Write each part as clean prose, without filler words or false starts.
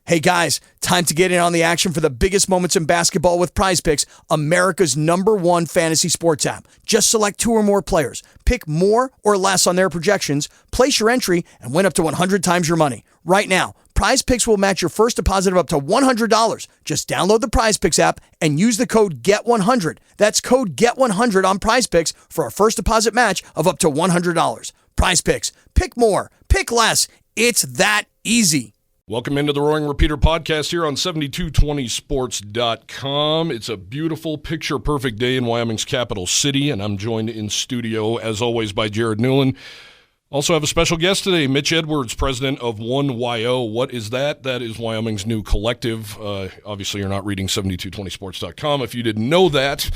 Hey guys, time to get in on the action for the biggest moments in basketball with Prize Picks, America's #1 fantasy sports app. Just select 2 or more players, pick more or less on their projections, place your entry, and win up to 100 times your money. Right now, Prize Picks will match your first deposit of up to $100. Just download the Prize Picks app and use the code GET100. That's code GET100 on Prize Picks for a first deposit match of up to $100. Prize Picks. Pick more. Pick less. It's that easy. Welcome into the Roaring Repeater podcast here on 7220sports.com. It's a beautiful, picture-perfect day in Wyoming's capital city, and I'm joined in studio, as always, by Jared Newland. Also have a special guest today, Mitch Edwards, president of 1YO. What is that? That is Wyoming's new collective. Obviously, you're not reading 7220sports.com if you didn't know that.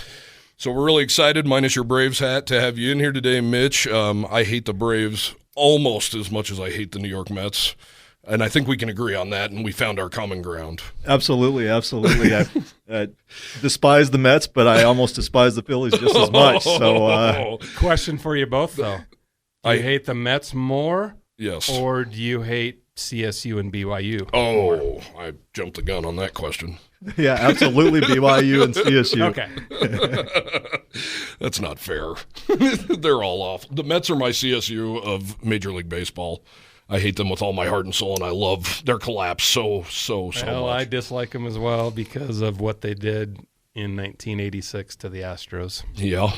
So we're really excited, minus your Braves hat, to have you in here today, Mitch. I hate the Braves almost as much as I hate the New York Mets. And I think we can agree on that, and we found our common ground. Absolutely. I despise the Mets, but I almost despise the Phillies just as much. So, question for you both, though. Do you hate the Mets more? Yes. Or do you hate CSU and BYU more? Oh, I jumped the gun on that question. Yeah, absolutely, BYU and CSU. Okay. That's not fair. They're all awful. The Mets are my CSU of Major League Baseball. I hate them with all my heart and soul, and I love their collapse so much. I dislike them as well because of what they did in 1986 to the Astros. Yeah.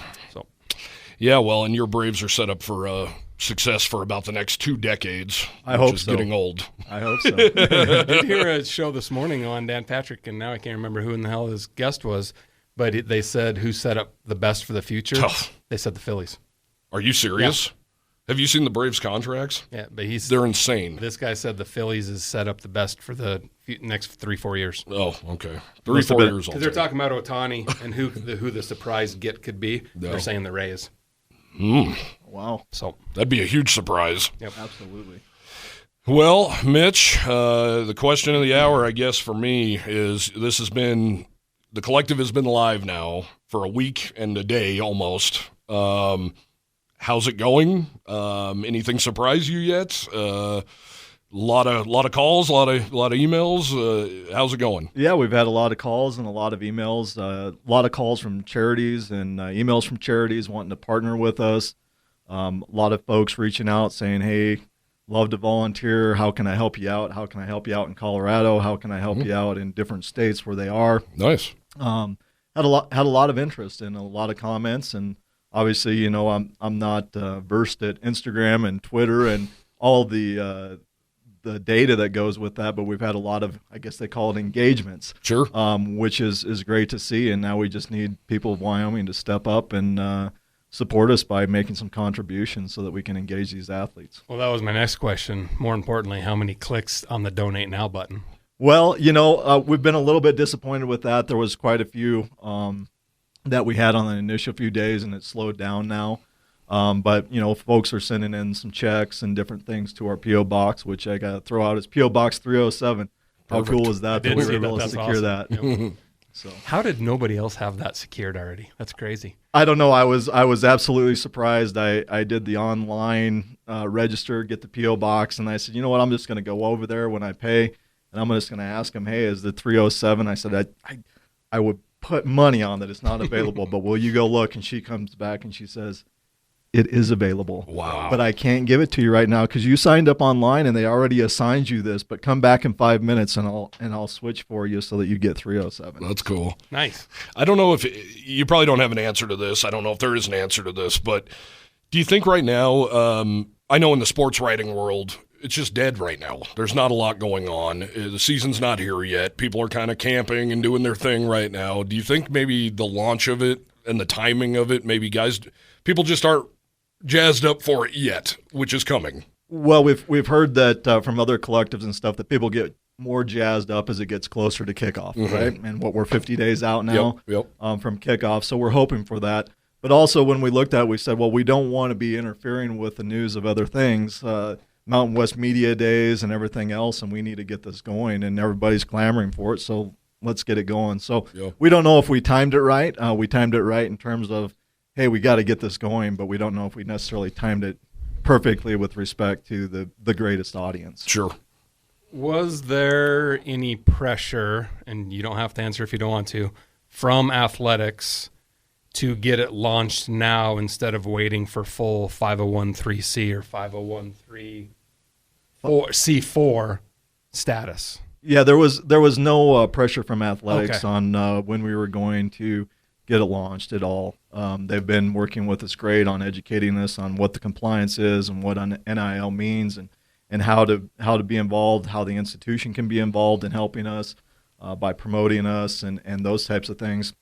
Yeah, well, and your Braves are set up for success for about the next 2 decades. I hope is so. Getting old. I hope so. I did hear a show this morning on Dan Patrick, and now I can't remember who in the hell his guest was, but they said who set up the best for the future. They said the Phillies. Are you serious? Yeah. Have you seen the Braves' contracts? Yeah, but they're insane. This guy said the Phillies is set up the best for the next 3-4 years. Oh, okay. 3-4 years. Because they're talking about Ohtani and who the surprise get could be. No. They're saying the Rays. Wow. So that'd be a huge surprise. Yep. Absolutely. Well, Mitch, the question of the hour, I guess, for me is the collective has been live now for a week and a day almost. How's it going? Anything surprise you yet? Lot of calls, a lot of emails. How's it going? Yeah, we've had a lot of calls and a lot of emails. A lot of calls from charities and emails from charities wanting to partner with us. A lot of folks reaching out saying, "Hey, love to volunteer. How can I help you out? How can I help you out in Colorado? How can I help you out in different states where they are?" Nice. Had a lot of interest and a lot of comments, and obviously, you know, I'm not versed at Instagram and Twitter and all the data that goes with that, but we've had a lot of, I guess they call it engagements. Sure. Which is great to see, and now we just need people of Wyoming to step up and support us by making some contributions so that we can engage these athletes. Well, that was my next question. More importantly, how many clicks on the Donate Now button? Well, you know, we've been a little bit disappointed with that. There was quite a few that we had on the initial few days, and it slowed down now. But, you know, folks are sending in some checks and different things to our P.O. Box, which I got to throw out as P.O. Box 307. How cool is that we were able to secure that? Yep. So, how did nobody else have that secured already? That's crazy. I don't know. I was absolutely surprised. I did the online register, get the P.O. Box, and I said, you know what, I'm just going to go over there when I pay, and I'm just going to ask them, hey, is the 307? I said, I would put money on that it's not available, but will you go look? And she comes back and she says, it is available. Wow. But I can't give it to you right now because you signed up online and they already assigned you this, but come back in 5 minutes and I'll switch for you so that you get 307. That's cool. Nice. I don't know if you probably don't have an answer to this. I don't know if there is an answer to this, but do you think right now, I know in the sports writing world, it's just dead right now. There's not a lot going on. The season's not here yet. People are kind of camping and doing their thing right now. Do you think maybe the launch of it and the timing of it, maybe people just aren't jazzed up for it yet, which is coming? Well, we've heard that from other collectives and stuff that people get more jazzed up as it gets closer to kickoff, right? And we're 50 days out now from kickoff, so we're hoping for that. But also when we looked at it, we said, well, we don't want to be interfering with the news of other things. Mountain West Media Days and everything else, and we need to get this going, and everybody's clamoring for it, so let's get it going. So we don't know if we timed it right. We timed it right in terms of, hey, we got to get this going, but we don't know if we necessarily timed it perfectly with respect to the greatest audience. Sure. Was there any pressure, and you don't have to answer if you don't want to, from athletics to get it launched now instead of waiting for full 501(c) or 501(c)(4) status? Yeah, there was no pressure from athletics on when we were going to get it launched at all. They've been working with us great on educating us on what the compliance is and what an NIL means and how to be involved, how the institution can be involved in helping us by promoting us and those types of things.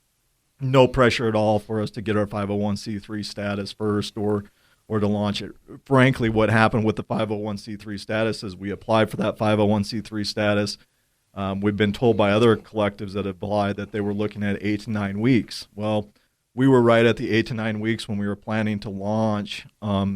No pressure at all for us to get our 501c3 status first or to launch it. Frankly, what happened with the 501c3 status is we applied for that 501c3 status. We've been told by other collectives that have applied that they were looking at 8 to 9 weeks. Well, we were right at the 8 to 9 weeks when we were planning to launch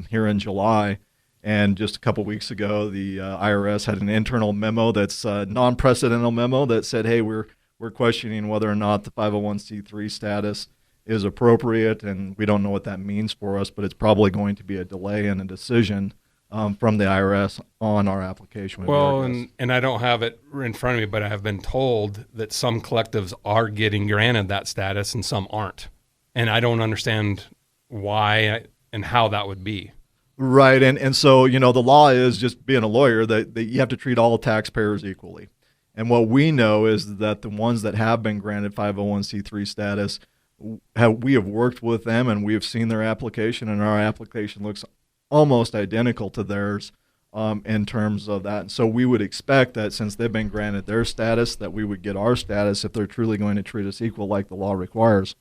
here in July. And just a couple weeks ago, the IRS had an internal memo that's a non-precedental memo that said, hey, we're questioning whether or not the 501c3 status is appropriate, and we don't know what that means for us, but it's probably going to be a delay in a decision from the IRS on our application. Well, and I don't have it in front of me, but I have been told that some collectives are getting granted that status and some aren't. And I don't understand why and how that would be. Right, and so, the law is, just being a lawyer, that you have to treat all taxpayers equally. And what we know is that the ones that have been granted 501c3 status, we have worked with them and we have seen their application, and our application looks almost identical to theirs in terms of that. And so we would expect that since they've been granted their status, that we would get our status if they're truly going to treat us equal like the law requires.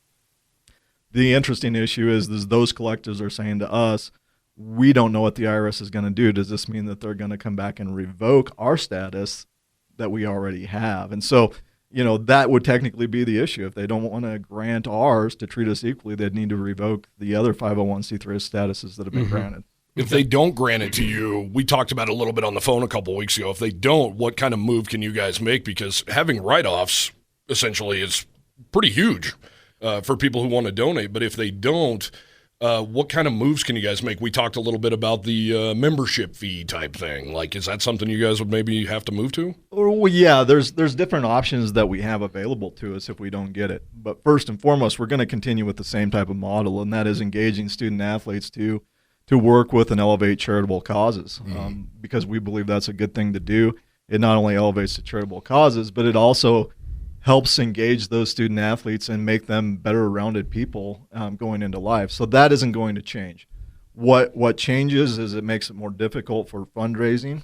The interesting issue is those collectives are saying to us, we don't know what the IRS is going to do. Does this mean that they're going to come back and revoke our status that we already have? And so, that would technically be the issue. If they don't want to grant ours to treat us equally, they'd need to revoke the other 501c3 statuses that have been granted. If they don't grant it to you, we talked about it a little bit on the phone a couple of weeks ago. If they don't, what kind of move can you guys make? Because having write-offs essentially is pretty huge for people who want to donate. But if they don't, what kind of moves can you guys make? We talked a little bit about the membership fee type thing. Like, is that something you guys would maybe have to move to? Well, yeah, there's different options that we have available to us if we don't get it. But first and foremost, we're going to continue with the same type of model, and that is engaging student athletes to work with and elevate charitable causes, because we believe that's a good thing to do. It not only elevates the charitable causes, but it also helps engage those student athletes and make them better rounded people going into life. So that isn't going to change. What changes is it makes it more difficult for fundraising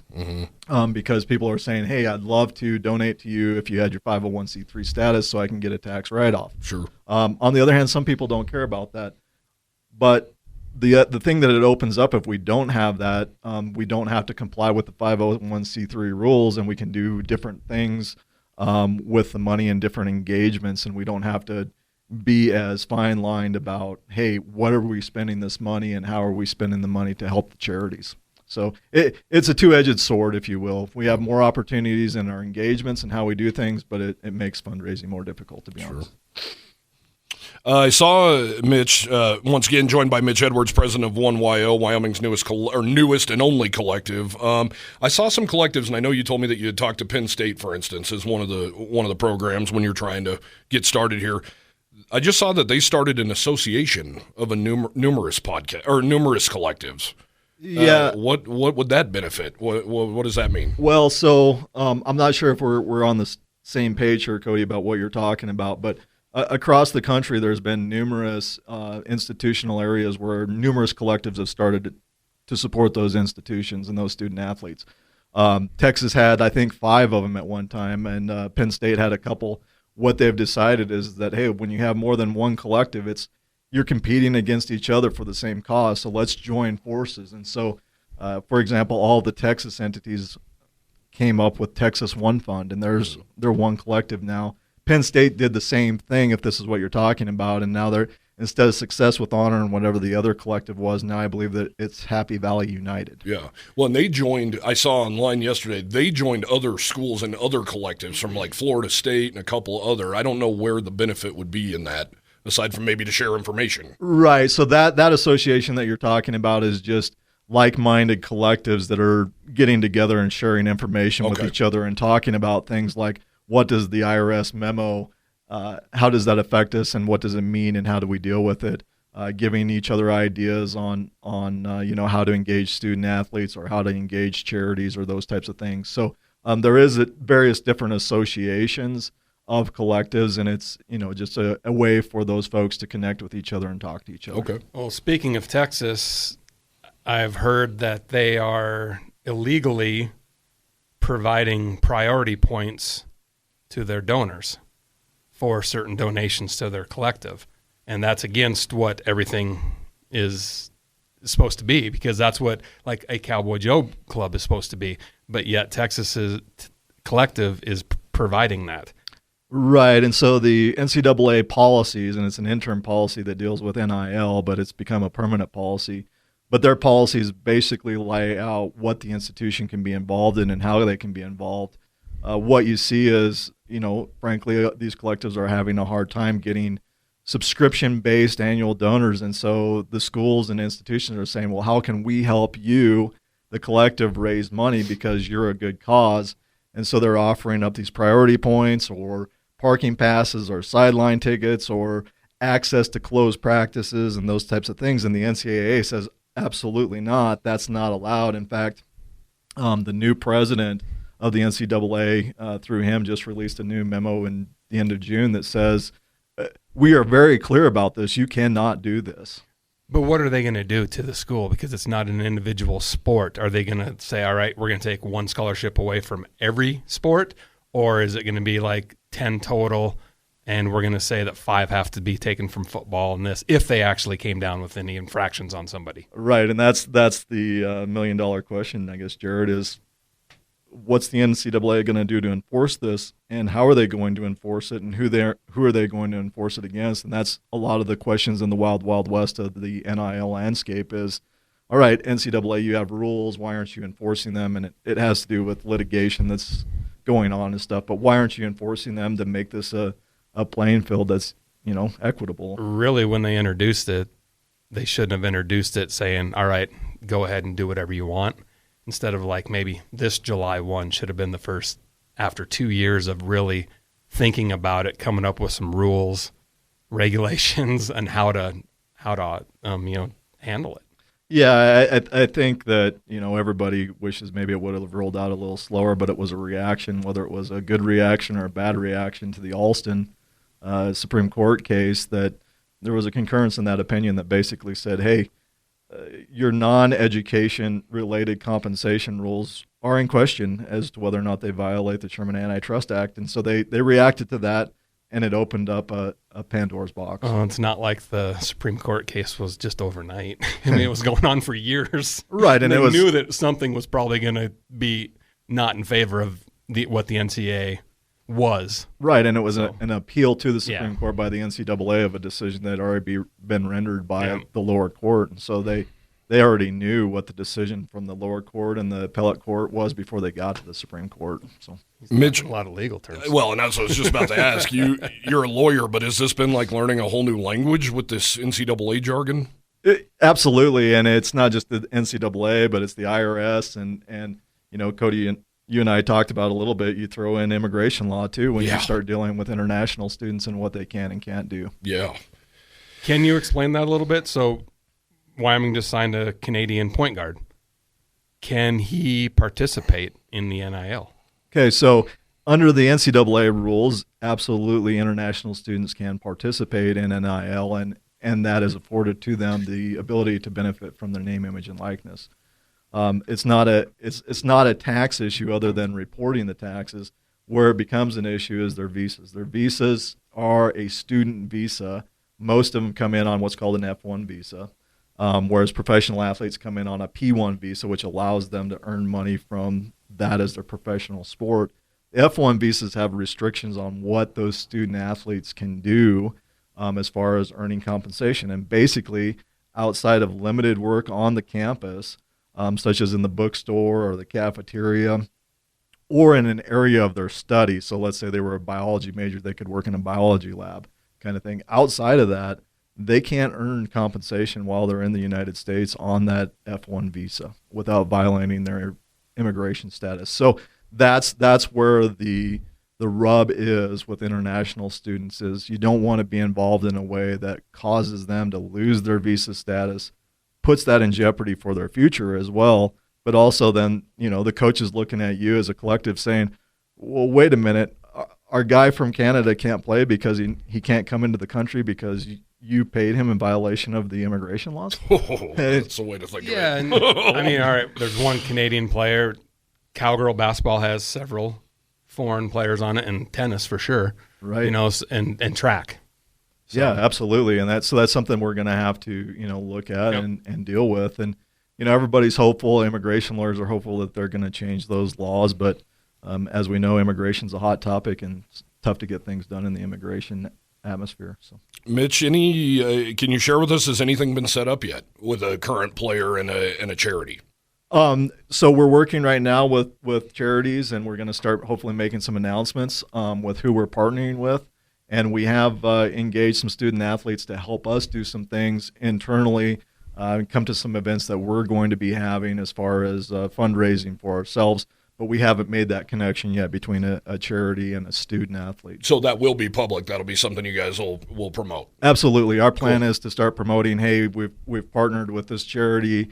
because people are saying, hey, I'd love to donate to you if you had your 501c3 status so I can get a tax write-off. Sure. On the other hand, some people don't care about that. But the thing that it opens up, if we don't have that, we don't have to comply with the 501c3 rules, and we can do different things with the money and different engagements, and we don't have to be as fine-lined about, hey, what are we spending this money and how are we spending the money to help the charities? So it's a two-edged sword, if you will. We have more opportunities in our engagements and how we do things, but it makes fundraising more difficult, to be honest. I saw Mitch, once again joined by Mitch Edwards, president of 1YO, Wyoming's newest and only collective. I saw some collectives, and I know you told me that you had talked to Penn State, for instance, as one of the programs when you're trying to get started here. I just saw that they started an association of a numerous podcast or numerous collectives. Yeah. What would that benefit? What does that mean? Well, so I'm not sure if we're on the same page here, Cody, about what you're talking about, but across the country, there's been numerous institutional areas where numerous collectives have started to support those institutions and those student athletes. Texas had, I think, 5 of them at one time, and Penn State had a couple. What they've decided is that, hey, when you have more than one collective, you're competing against each other for the same cause, so let's join forces. And so, for example, all the Texas entities came up with Texas One Fund, and they're one collective now. Penn State did the same thing, if this is what you're talking about, and now they're, instead of Success with Honor and whatever the other collective was, now I believe that it's Happy Valley United. Yeah. Well, and they joined, I saw online yesterday, they joined other schools and other collectives from like Florida State and a couple other. I don't know where the benefit would be in that, aside from maybe to share information. Right. So that association that you're talking about is just like-minded collectives that are getting together and sharing information with each other and talking about things like, what does the IRS memo, how does that affect us, and what does it mean, and how do we deal with it? Giving each other ideas on how to engage student athletes or how to engage charities or those types of things. So there is various different associations of collectives, and it's just a way for those folks to connect with each other and talk to each other. Okay. Well, speaking of Texas, I've heard that they are illegally providing priority points to their donors for certain donations to their collective. And that's against what everything is supposed to be, because that's what like a Cowboy Joe club is supposed to be. But yet Texas's collective is providing that. Right, and so the NCAA policies, and it's an interim policy that deals with NIL, but it's become a permanent policy. But their policies basically lay out what the institution can be involved in and how they can be involved. What you see is, frankly, these collectives are having a hard time getting subscription-based annual donors, and so the schools and institutions are saying, well, how can we help you, the collective, raise money because you're a good cause? And so they're offering up these priority points or parking passes or sideline tickets or access to closed practices and those types of things. And the NCAA says, absolutely not. That's not allowed. In fact, the new president of the NCAA, through him, just released a new memo in the end of June that says, we are very clear about this. You cannot do this. But what are they going to do to the school? Because it's not an individual sport. Are they going to say, all right, we're going to take one scholarship away from every sport? Or is it going to be like 10 total, and we're going to say that 5 have to be taken from football and this, if they actually came down with any infractions on somebody? Right, and that's the million-dollar question, I guess, Jared, is what's the NCAA going to do to enforce this, and how are they going to enforce it, and who are they going to enforce it against? And that's a lot of the questions in the wild, wild west of the NIL landscape is, all right, NCAA, you have rules. Why aren't you enforcing them? And it has to do with litigation that's going on and stuff, but why aren't you enforcing them to make this a playing field that's, equitable? Really, when they introduced it, they shouldn't have introduced it saying, all right, go ahead and do whatever you want. Instead of like maybe this July 1 should have been the first, after 2 years of really thinking about it, coming up with some rules, regulations, and how to handle it. Yeah, I think that, everybody wishes maybe it would have rolled out a little slower, but it was a reaction, whether it was a good reaction or a bad reaction to the Alston Supreme Court case, that there was a concurrence in that opinion that basically said, hey, your non-education related compensation rules are in question as to whether or not they violate the Sherman Antitrust Act. And so they reacted to that, and it opened up a Pandora's box. Oh, it's not like the Supreme Court case was just overnight. I mean, it was going on for years. Right, and they it was, knew that something was probably going to be not in favor of what the NCAA was. Right, and it was an appeal to the Supreme Court by the NCAA of a decision that had already been rendered by the lower court. And so they already knew what the decision from the lower court and the appellate court was before they got to the Supreme Court. So, Mitch, a lot of legal terms. Well, and that's what I was just about to ask. You're a lawyer, but has this been like learning a whole new language with this NCAA jargon? Absolutely, and it's not just the NCAA, but it's the IRS and Cody, you and I talked about a little bit. You throw in immigration law too when you start dealing with international students and what they can and can't do. Yeah. Can you explain that a little bit? So, Wyoming just signed a Canadian point guard. Can he participate in the NIL? Okay, so under the NCAA rules, absolutely international students can participate in NIL, and that is afforded to them the ability to benefit from their name, image, and likeness. It's not a tax issue other than reporting the taxes. Where it becomes an issue is their visas. Their visas are a student visa. Most of them come in on what's called an F1 visa. Whereas professional athletes come in on a P1 visa, which allows them to earn money from that as their professional sport. The F1 visas have restrictions on what those student athletes can do as far as earning compensation. And basically, outside of limited work on the campus, such as in the bookstore or the cafeteria, or in an area of their study. So let's say they were a biology major, they could work in a biology lab kind of thing. Outside of that, they can't earn compensation while they're in the United States on that F1 visa without violating their immigration status. So that's where the rub is with international students, is you don't want to be involved in a way that causes them to lose their visa status, puts that in jeopardy for their future as well. But also then, the coach is looking at you as a collective saying, well, wait a minute, our guy from Canada can't play because he can't come into the country because you paid him in violation of the immigration laws? Oh, that's the way to think of it. Yeah, and, I mean, all right, there's one Canadian player. Cowgirl basketball has several foreign players on it, and tennis for sure. Right. And track. So. Yeah, absolutely. And that's something we're going to have to, look at and deal with. And, everybody's hopeful. Immigration lawyers are hopeful that they're going to change those laws. But as we know, immigration's a hot topic, and it's tough to get things done in the immigration atmosphere. So, Mitch, can you share with us, has anything been set up yet with a current player and a charity? So we're working right now with charities, and we're going to start hopefully making some announcements with who we're partnering with. And we have engaged some student athletes to help us do some things internally, come to some events that we're going to be having as far as fundraising for ourselves. But we haven't made that connection yet between a charity and a student athlete. So that will be public. That'll be something you guys will promote. Absolutely. Our plan is to start promoting, hey, we've partnered with this charity.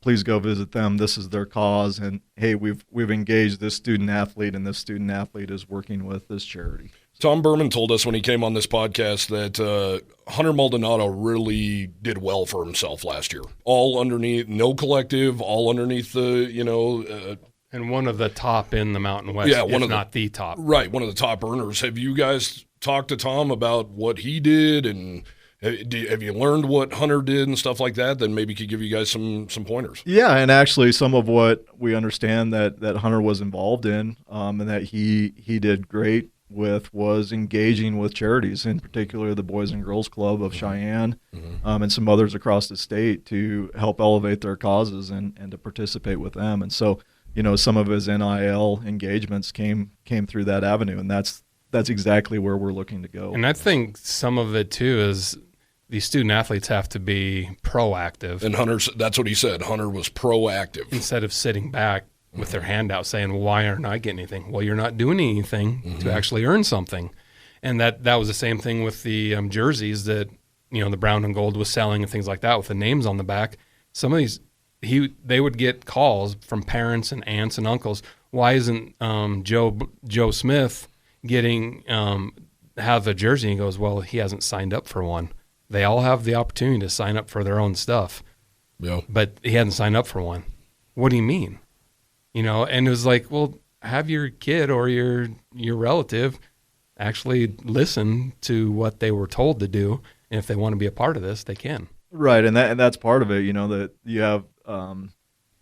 Please go visit them. This is their cause. And, hey, we've engaged this student athlete, and this student athlete is working with this charity. Tom Berman told us when he came on this podcast that Hunter Maldonado really did well for himself last year. All underneath, no collective, all underneath the, and one of the top in the Mountain West, not the top. Right, one of the top earners. Have you guys talked to Tom about what he did, and have you learned what Hunter did and stuff like that? Then maybe could give you guys some pointers. Yeah, and actually some of what we understand that Hunter was involved in and that he did great with was engaging with charities, in particular the Boys and Girls Club of Cheyenne, and some others across the state, to help elevate their causes and to participate with them. And so, some of his NIL engagements came through that avenue, and that's exactly where we're looking to go. And I think some of it too is these student athletes have to be proactive. And that's what he said. Hunter was proactive. Instead of sitting back with their hand out saying, well, why aren't I getting anything? Well, you're not doing anything to actually earn something. And that was the same thing with the jerseys that, the brown and gold was selling and things like that with the names on the back. Some of these, they would get calls from parents and aunts and uncles. Why isn't Joe Smith getting have a jersey? And he goes, well, he hasn't signed up for one. They all have the opportunity to sign up for their own stuff. Yeah. But he hadn't signed up for one. What do you mean? And it was like, well, have your kid or your relative actually listen to what they were told to do. And if they want to be a part of this, they can. Right. And that's part of it, that you have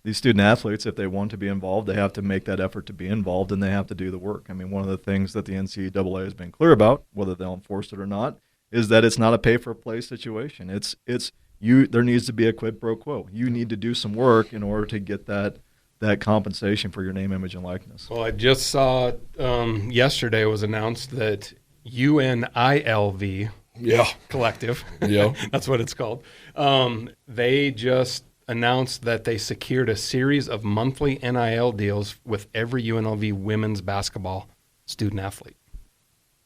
these student athletes, if they want to be involved, they have to make that effort to be involved, and they have to do the work. I mean, one of the things that the NCAA has been clear about, whether they'll enforce it or not, is that it's not a pay-for-play situation. There needs to be a quid pro quo. You need to do some work in order to get that compensation for your name, image, and likeness. Well, I just saw yesterday was announced that UNILV Collective, that's what it's called, they just announced that they secured a series of monthly NIL deals with every UNLV women's basketball student athlete.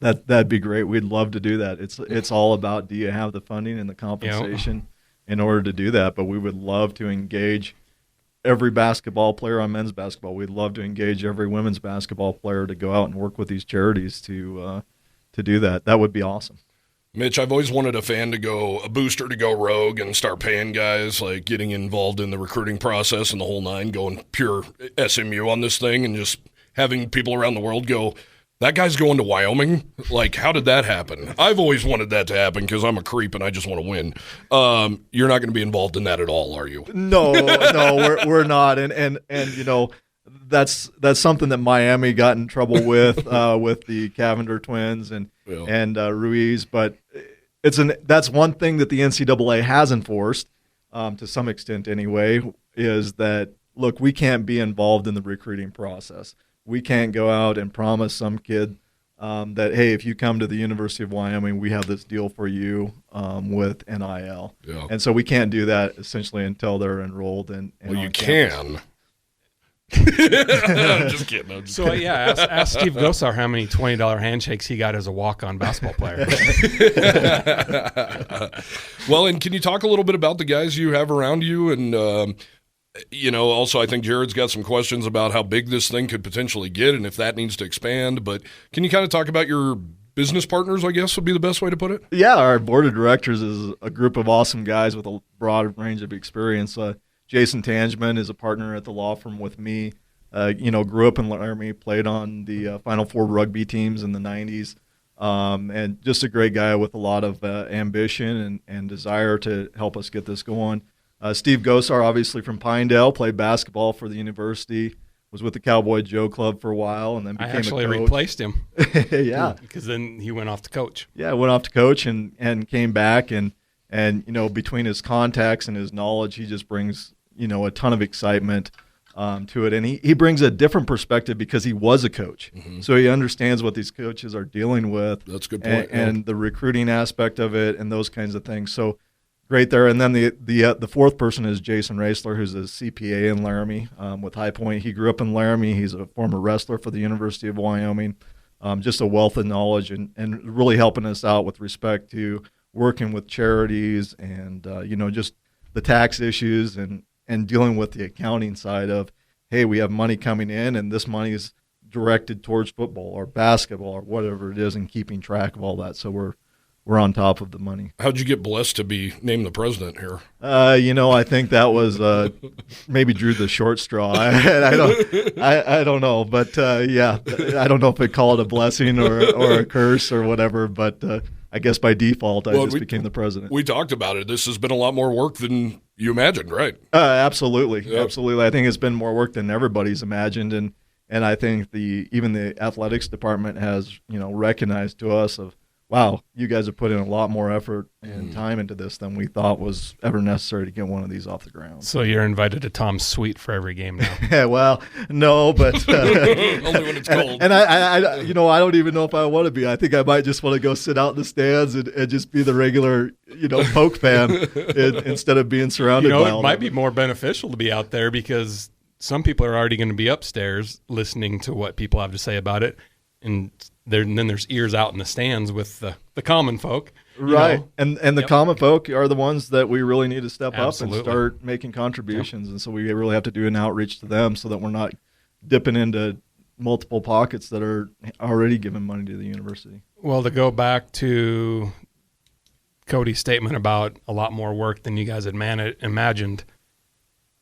That'd be great. We'd love to do that. It's all about, do you have the funding and the compensation in order to do that? But we would love to engage every basketball player on men's basketball. We'd love to engage every women's basketball player to go out and work with these charities to do that. That would be awesome. Mitch, I've always wanted a booster to go rogue and start paying guys, like getting involved in the recruiting process and the whole nine, going pure SMU on this thing, and just having people around the world go, that guy's going to Wyoming? Like, how did that happen? I've always wanted that to happen because I'm a creep and I just want to win. You're not going to be involved in that at all, are you? No, we're not. And that's something that Miami got in trouble with the Cavender twins and Ruiz. But that's one thing that the NCAA has enforced, to some extent anyway, is that, look, we can't be involved in the recruiting process. We can't go out and promise some kid that, hey, if you come to the University of Wyoming, we have this deal for you with NIL. Yeah. And so we can't do that essentially until they're enrolled. Well, you can. I'm just kidding. So, yeah, ask Steve Gosar how many $20 handshakes he got as a walk-on basketball player. Well, and can you talk a little bit about the guys you have around you? And, also I think Jared's got some questions about how big this thing could potentially get and if that needs to expand. But can you kind of talk about your business partners, I guess would be the best way to put it? Yeah, our board of directors is a group of awesome guys with a broad range of experience. Jason Tangeman is a partner at the law firm with me. Grew up in Laramie, played on the Final Four rugby teams in the 90s, and just a great guy with a lot of ambition and desire to help us get this going. Steve Gosar, obviously from Pinedale, played basketball for the university, was with the Cowboy Joe Club for a while, and then became a coach. I actually replaced him. Yeah. Because then he went off to coach. Yeah, went off to coach and came back, and between his contacts and his knowledge, he just brings a ton of excitement to it. And he brings a different perspective because he was a coach. Mm-hmm. So he understands what these coaches are dealing with. That's a good point. And the recruiting aspect of it and those kinds of things. So great there. And then the fourth person is Jason Raisler, who's a CPA in Laramie with High Point. He grew up in Laramie. He's a former wrestler for the University of Wyoming. Just a wealth of knowledge and really helping us out with respect to working with charities and, just the tax issues and dealing with the accounting side of, hey, we have money coming in and this money is directed towards football or basketball or whatever it is, and keeping track of all that. So we're on top of the money. How'd you get blessed to be named the president here? I think that was maybe drew the short straw. I don't know, but yeah, I don't know if it call it a blessing or a curse or whatever, but I guess by default I became the president. We talked about it. This has been a lot more work than you imagined, right? Absolutely. Yep. Absolutely. I think it's been more work than everybody's imagined, and I think even the athletics department has recognized to us of, wow, you guys have put in a lot more effort and time into this than we thought was ever necessary to get one of these off the ground. So you're invited to Tom's Suite for every game now. Yeah, well, no, but only when it's cold. And I don't even know if I want to be. I think I might just want to go sit out in the stands and just be the regular, Poke fan instead of being surrounded by all it might be more beneficial to be out there because some people are already going to be upstairs listening to what people have to say about it, and then there's ears out in the stands with the common folk. Right. And the common folk are the ones that we really need to step Absolutely. up and start making contributions. Yep. And so we really have to do an outreach to them so that we're not dipping into multiple pockets that are already giving money to the university. Well, to go back to Cody's statement about a lot more work than you guys had imagined,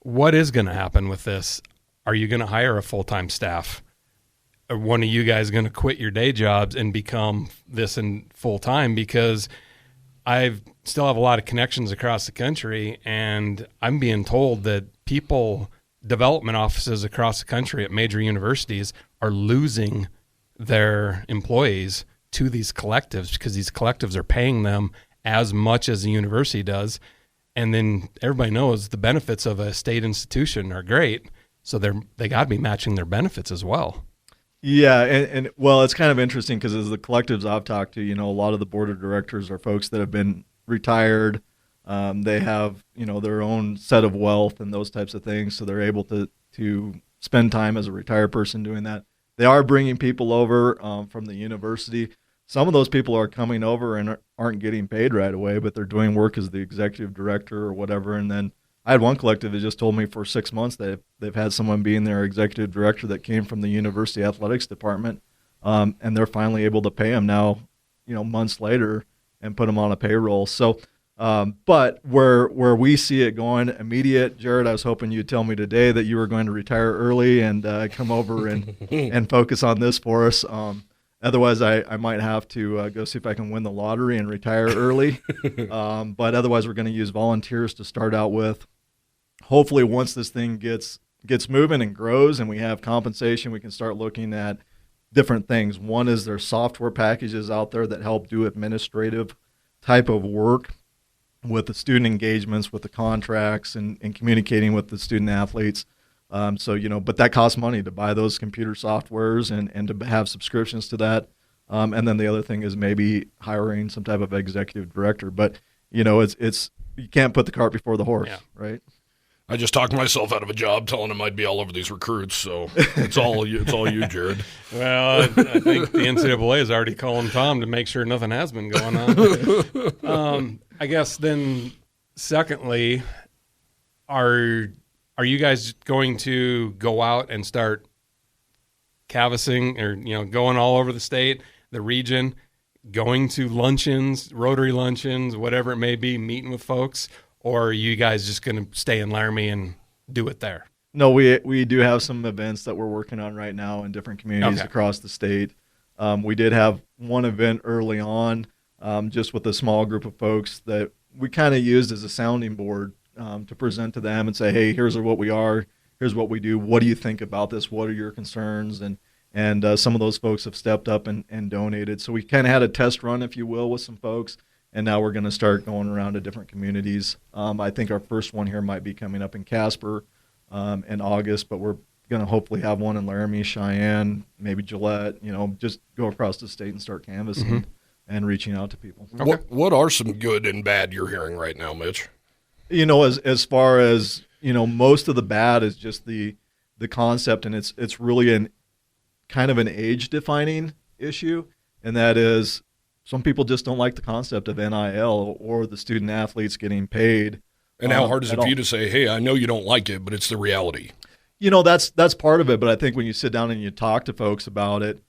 what is going to happen with this? Are you going to hire a full-time staff? Are one of you guys going to quit your day jobs and become this in full-time? Because I still have a lot of connections across the country, and I'm being told that development offices across the country at major universities are losing their employees to these collectives because these collectives are paying them as much as the university does. And then everybody knows the benefits of a state institution are great, so they got to be matching their benefits as well. Yeah, and well, it's kind of interesting because as the collectives I've talked to, a lot of the board of directors are folks that have been retired. They have, their own set of wealth and those types of things, so they're able to spend time as a retired person doing that. They are bringing people over from the university. Some of those people are coming over and aren't getting paid right away, but they're doing work as the executive director or whatever, and then I had one collective that just told me for 6 months that they've had someone being their executive director that came from the University Athletics department, and they're finally able to pay him now, months later, and put him on a payroll. So, but where we see it going immediate, Jared, I was hoping you'd tell me today that you were going to retire early and come over and focus on this for us. Otherwise, I might have to go see if I can win the lottery and retire early. But otherwise, we're going to use volunteers to start out with. Hopefully, once this thing gets moving and grows and we have compensation, we can start looking at different things. One is there's software packages out there that help do administrative type of work with the student engagements, with the contracts, and communicating with the student athletes. But that costs money to buy those computer softwares and to have subscriptions to that. And then the other thing is maybe hiring some type of executive director. But, it's you can't put the cart before the horse, right? I just talked myself out of a job telling him I'd be all over these recruits, so it's all you, Jared. Well, I think the NCAA is already calling Tom to make sure nothing has been going on. I guess then, secondly, are you guys going to go out and start canvassing or going all over the state, the region, going to luncheons, Rotary luncheons, whatever it may be, meeting with folks? Or are you guys just going to stay in Laramie and do it there? No, we do have some events that we're working on right now in different communities across the state. We did have one event early on just with a small group of folks that we kind of used as a sounding board to present to them and say, hey, here's what we are, here's what we do. What do you think about this? What are your concerns? And some of those folks have stepped up and donated. So we kind of had a test run, if you will, with some folks. And now we're going to start going around to different communities. I think our first one here might be coming up in Casper in August, but we're going to hopefully have one in Laramie, Cheyenne, maybe Gillette, just go across the state and start canvassing and reaching out to people. Okay. What are some good and bad you're hearing right now, Mitch? As far as, most of the bad is just the concept, and it's really an kind of an age-defining issue, and that is some people just don't like the concept of NIL or the student athletes getting paid. And how hard is it for you to say, hey, I know you don't like it, but it's the reality? That's part of it. But I think when you sit down and you talk to folks about it,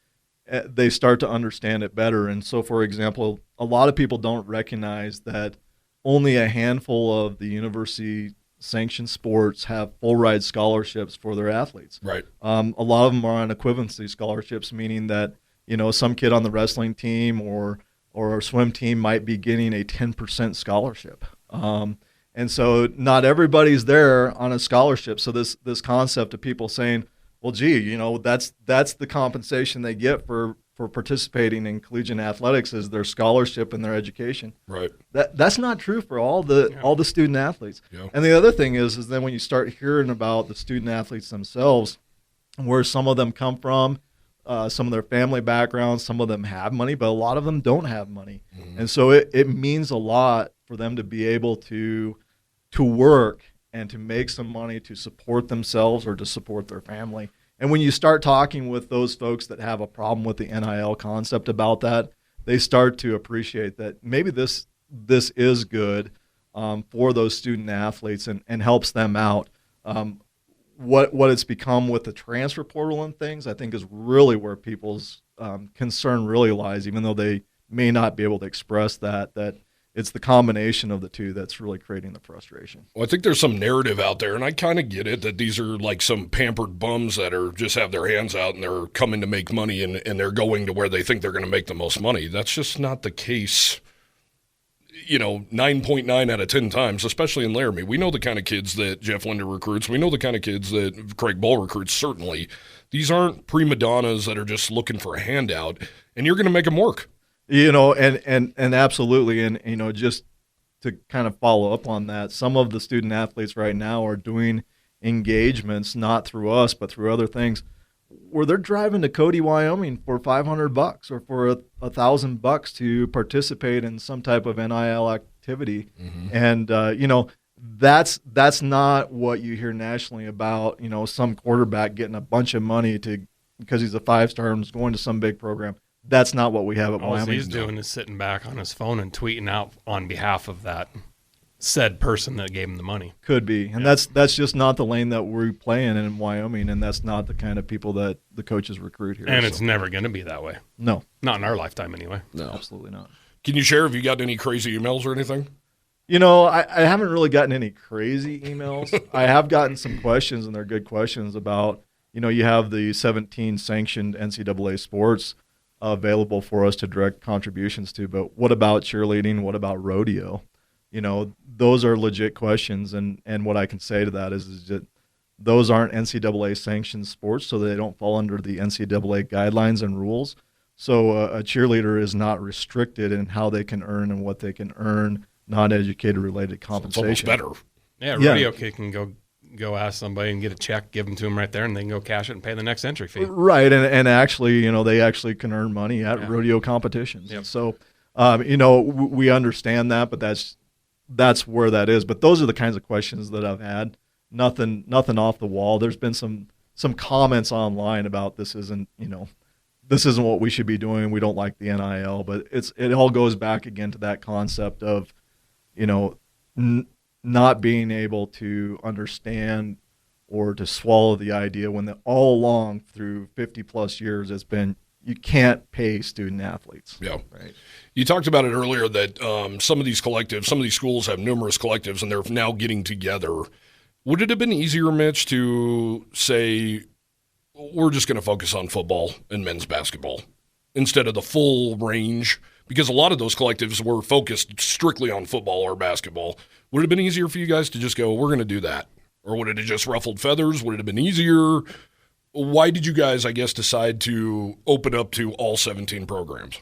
they start to understand it better. And so, for example, a lot of people don't recognize that only a handful of the university-sanctioned sports have full-ride scholarships for their athletes. Right. A lot of them are on equivalency scholarships, meaning that some kid on the wrestling team or a swim team might be getting a 10% scholarship. And so not everybody's there on a scholarship. So this concept of people saying, well, gee, that's the compensation they get for participating in collegiate athletics is their scholarship and their education. Right. That's not true for all the student athletes. Yeah. And the other thing is then when you start hearing about the student athletes themselves, where some of them come from, some of their family backgrounds, some of them have money, but a lot of them don't have money. Mm-hmm. And so it means a lot for them to be able to work and to make some money to support themselves or to support their family. And when you start talking with those folks that have a problem with the NIL concept about that, they start to appreciate that maybe this is good for those student athletes and helps them out. What it's become with the transfer portal and things, I think, is really where people's concern really lies, even though they may not be able to express that it's the combination of the two that's really creating the frustration. Well, I think there's some narrative out there, and I kind of get it, that these are like some pampered bums that are just have their hands out and they're coming to make money and they're going to where they think they're going to make the most money. That's just not the case. 9.9 out of 10 times, especially in Laramie. We know the kind of kids that Jeff Linder recruits. We know the kind of kids that Craig Ball recruits, certainly. These aren't prima donnas that are just looking for a handout, and you're going to make them work. And absolutely. And, just to kind of follow up on that, some of the student athletes right now are doing engagements, not through us, but through other things, where they're driving to Cody, Wyoming for $500 or for $1,000 to participate in some type of NIL activity. Mm-hmm. And, that's not what you hear nationally about, some quarterback getting a bunch of money because he's a 5-star and is going to some big program. That's not what we have at Wyoming. All he's doing is sitting back on his phone and tweeting out on behalf of that said person that gave him the money. Could be. And that's just not the lane that we're playing in Wyoming, and that's not the kind of people that the coaches recruit here. And it's never going to be that way. No. Not in our lifetime anyway. No, absolutely not. Can you share if you got any crazy emails or anything? I haven't really gotten any crazy emails. I have gotten some questions, and they're good questions about, you have the 17 sanctioned NCAA sports available for us to direct contributions to, but what about cheerleading? What about rodeo? Those are legit questions, and what I can say to that is that those aren't NCAA sanctioned sports, so they don't fall under the NCAA guidelines and rules. So a cheerleader is not restricted in how they can earn and what they can earn non-educated related compensation. So it's almost better. Yeah, rodeo kid can go go ask somebody and get a check, give them to them right there, and they can go cash it and pay the next entry fee. Right, and actually, they actually can earn money at rodeo competitions. Yep. And so, we understand that, but that's where that is. But those are the kinds of questions that I've had. Nothing off the wall. There's been some comments online about this isn't what we should be doing. We don't like the NIL, but it all goes back again to that concept of, not being able to understand or to swallow the idea when all along through 50 plus years it's been you can't pay student athletes. Yeah. Right. You talked about it earlier that some of these schools have numerous collectives and they're now getting together. Would it have been easier, Mitch, to say we're just going to focus on football and men's basketball instead of the full range? Because a lot of those collectives were focused strictly on football or basketball. Would it have been easier for you guys to just go, we're going to do that? Or would it have just ruffled feathers? Would it have been easier? Why did you guys, I guess, decide to open up to all 17 programs?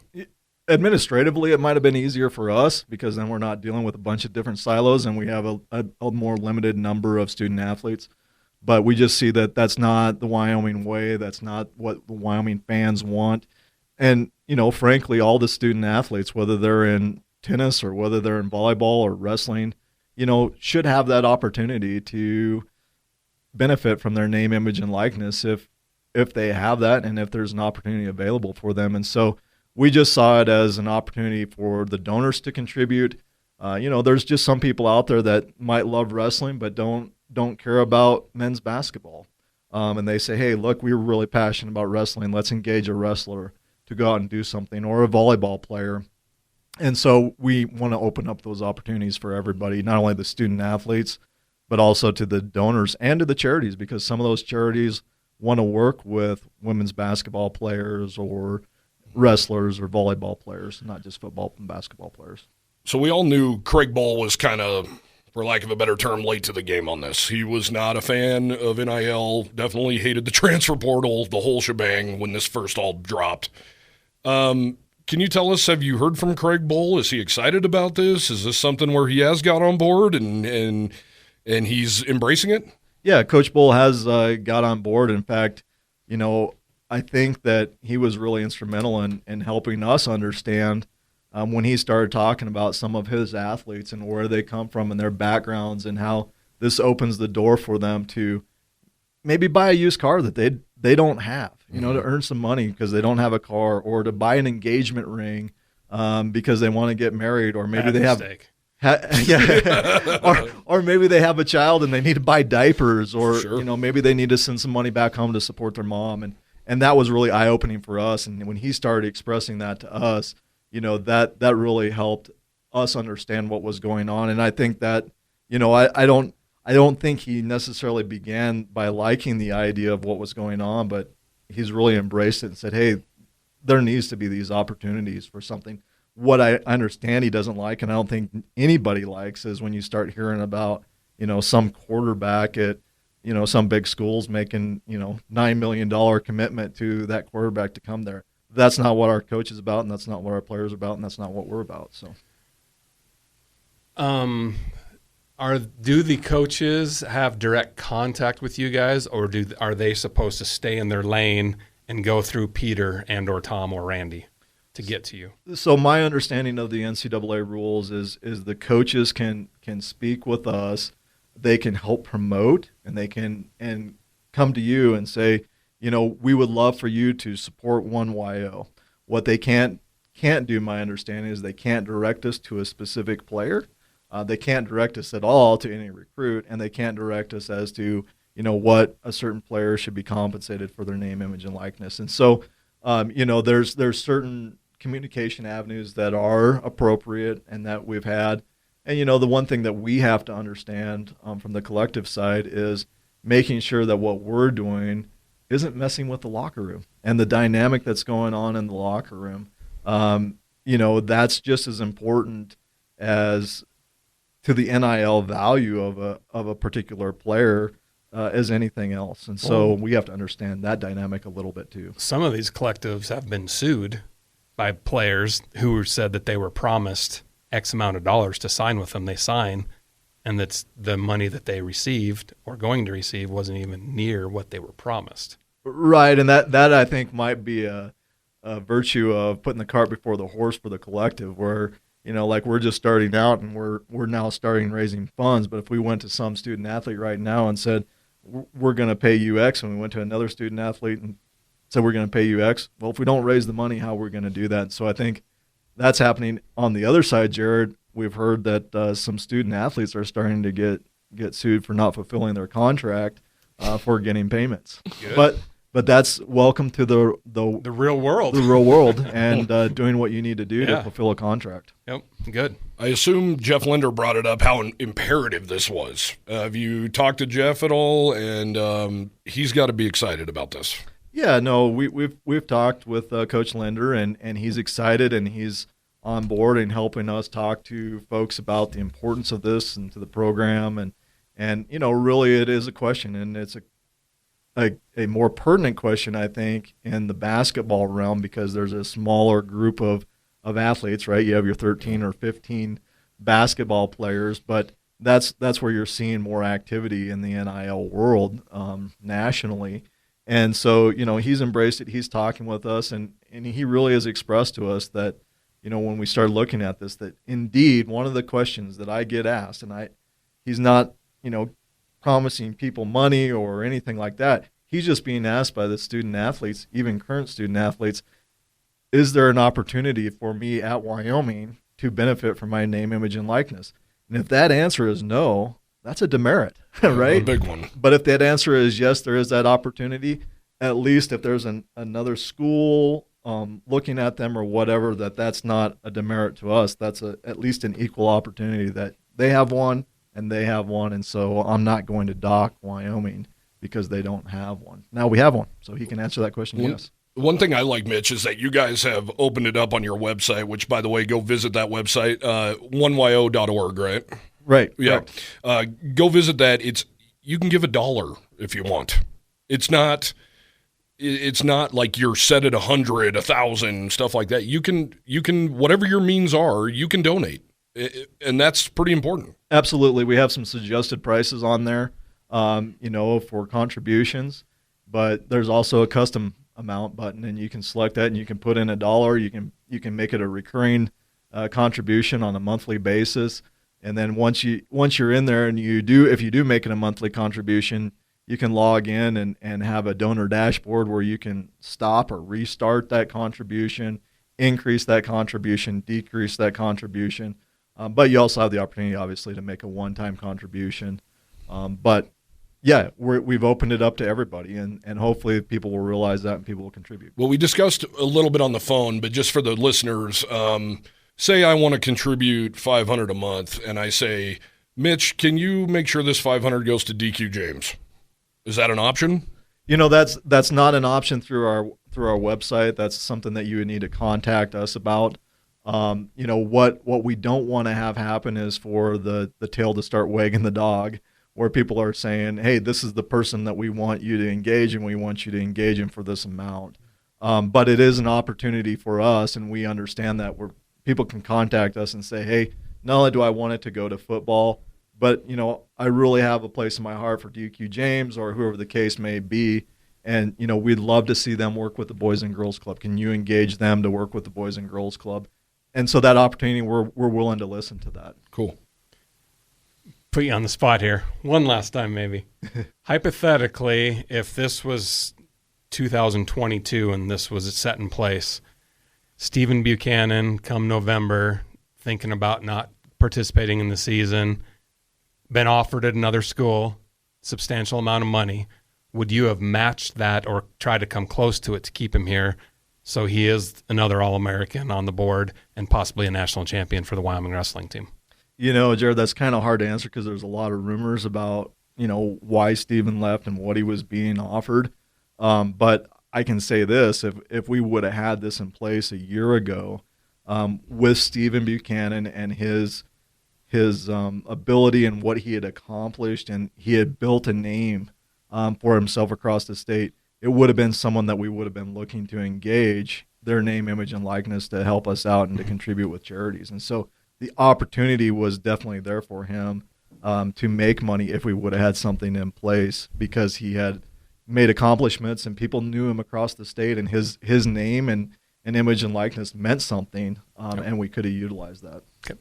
Administratively, it might have been easier for us because then we're not dealing with a bunch of different silos and we have a more limited number of student athletes. But we just see that that's not the Wyoming way. That's not what the Wyoming fans want. And, frankly, all the student athletes, whether they're in tennis or whether they're in volleyball or wrestling, should have that opportunity to benefit from their name, image, and likeness if they have that and if there's an opportunity available for them. And so we just saw it as an opportunity for the donors to contribute. There's just some people out there that might love wrestling but don't care about men's basketball. And they say, hey, look, we're really passionate about wrestling. Let's engage a wrestler to go out and do something, or a volleyball player. And so we want to open up those opportunities for everybody, not only the student athletes, but also to the donors and to the charities, because some of those charities want to work with women's basketball players or wrestlers or volleyball players, not just football and basketball players. So we all knew Craig Ball was kind of, for lack of a better term, late to the game on this. He was not a fan of NIL, definitely hated the transfer portal, the whole shebang when this first all dropped. Can you tell us, have you heard from Craig Ball? Is he excited about this? Is this something where he has got on board and he's embracing it? Yeah, Coach Bull has got on board. In fact, I think that he was really instrumental in helping us understand when he started talking about some of his athletes and where they come from and their backgrounds and how this opens the door for them to maybe buy a used car that they don't have, to earn some money because they don't have a car, or to buy an engagement ring because they want to get married, or maybe they have or maybe they have a child and they need to buy diapers, or sure. Maybe they need to send some money back home to support their mom, and that was really eye-opening for us. And when he started expressing that to us, that really helped us understand what was going on. And I think that I don't think he necessarily began by liking the idea of what was going on, but he's really embraced it and said, hey, there needs to be these opportunities for something. What I understand he doesn't like, and I don't think anybody likes, is when you start hearing about, some quarterback at, some big schools making, $9 million commitment to that quarterback to come there. That's not what our coach is about, and that's not what our players are about, and that's not what we're about. So, do the coaches have direct contact with you guys, or are they supposed to stay in their lane and go through Peter and or Tom or Randy to get to you? So my understanding of the NCAA rules is the coaches can speak with us, they can help promote, and they can come to you and say, we would love for you to support 1YO. What they can't do, my understanding, is they can't direct us to a specific player. They can't direct us at all to any recruit, and they can't direct us as to, what a certain player should be compensated for their name, image, and likeness. And so, there's certain communication avenues that are appropriate and that we've had. And, the one thing that we have to understand from the collective side is making sure that what we're doing isn't messing with the locker room and the dynamic that's going on in the locker room. That's just as important as to the NIL value of a particular player as anything else. And so we have to understand that dynamic a little bit too. Some of these collectives have been sued by players who said that they were promised X amount of dollars to sign with them. They sign, and that's the money that they received or going to receive wasn't even near what they were promised. Right, and that I think might be a virtue of putting the cart before the horse for the collective, where like we're just starting out and we're now starting raising funds. But if we went to some student athlete right now and said we're going to pay you X, and we went to another student athlete and said we're going to pay you X, well, if we don't raise the money, how are we going to do that? So I think that's happening on the other side, Jared. We've heard that some student athletes are starting to get sued for not fulfilling their contract for getting payments. Good. But that's welcome to the real world. The real world, and doing what you need to do to fulfill a contract. Yep, good. I assume Jeff Linder brought it up how imperative this was. Have you talked to Jeff at all? And he's got to be excited about this. Yeah, no, we've talked with Coach Linder, and he's excited, and he's on board and helping us talk to folks about the importance of this and to the program, and really it is a question, and it's a more pertinent question, I think, in the basketball realm, because there's a smaller group of athletes, right? You have your 13 or 15 basketball players, but that's where you're seeing more activity in the NIL world nationally. And so, he's embraced it. He's talking with us, and he really has expressed to us that, when we start looking at this, that indeed one of the questions that I get asked, and he's not, promising people money or anything like that. He's just being asked by the student athletes, even current student athletes, is there an opportunity for me at Wyoming to benefit from my name, image, and likeness? And if that answer is no, that's a demerit, right? A big one. But if that answer is yes, there is that opportunity, at least if there's another school looking at them or whatever, that's not a demerit to us. That's at least an equal opportunity that they have one and they have one. And so I'm not going to dock Wyoming because they don't have one. Now we have one, so he can answer that question, yes. One thing I like, Mitch, is that you guys have opened it up on your website, which, by the way, go visit that website, onyo.org, right? Right. Yeah. Go visit that. You can give $1 if you want. It's not like you're set at 100, 1,000, stuff like that. You can whatever your means are, you can donate, and that's pretty important. Absolutely. We have some suggested prices on there, for contributions, but there's also a custom amount button, and you can select that, and you can put in $1. You can make it a recurring contribution on a monthly basis, and then once you're in there, and if you do make it a monthly contribution, you can log in and have a donor dashboard where you can stop or restart that contribution, increase that contribution, decrease that contribution. But you also have the opportunity, obviously, to make a one-time contribution. But yeah, we've opened it up to everybody, and hopefully people will realize that and people will contribute. Well, we discussed a little bit on the phone, but just for the listeners, say I want to contribute $500 a month, and I say, Mitch, can you make sure this $500 goes to DQ James? Is that an option? That's not an option through our website. That's something that you would need to contact us about. What we don't want to have happen is for the tail to start wagging the dog, where people are saying, hey, this is the person that we want you to engage, and we want you to engage in for this amount. But it is an opportunity for us, and we understand that, where people can contact us and say, hey, not only do I want it to go to football, but, I really have a place in my heart for DQ James or whoever the case may be. And, we'd love to see them work with the Boys and Girls Club. Can you engage them to work with the Boys and Girls Club? And so that opportunity, we're willing to listen to that. Cool. Put you on the spot here. One last time, maybe. Hypothetically, if this was 2022 and this was set in place, Stephen Buchanan, come November, thinking about not participating in the season, been offered at another school, substantial amount of money, would you have matched that or tried to come close to it to keep him here so he is another All-American on the board and possibly a national champion for the Wyoming wrestling team? Jared, that's kind of hard to answer because there's a lot of rumors about, why Stephen left and what he was being offered. But I can say this, if we would have had this in place a year ago with Stephen Buchanan and his ability and what he had accomplished, and he had built a name for himself across the state, it would have been someone that we would have been looking to engage their name, image, and likeness to help us out and to contribute with charities. And so the opportunity was definitely there for him. to make money if we would have had something in place, because he had made accomplishments and people knew him across the state, and his name and image and likeness meant something, and we could have utilized that. Okay.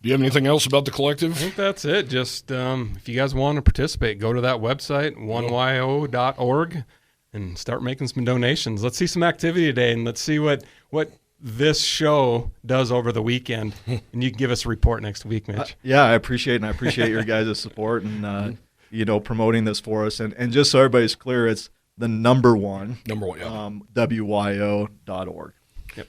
Do you have anything else about the collective? I think that's it. Just if you guys want to participate, go to that website, onyo.org, and start making some donations. Let's see some activity today, and let's see what this show does over the weekend. And you can give us a report next week, Mitch. Yeah, I appreciate your guys' support and promoting this for us. And just so everybody's clear, it's the number one, WYO.org. Yep.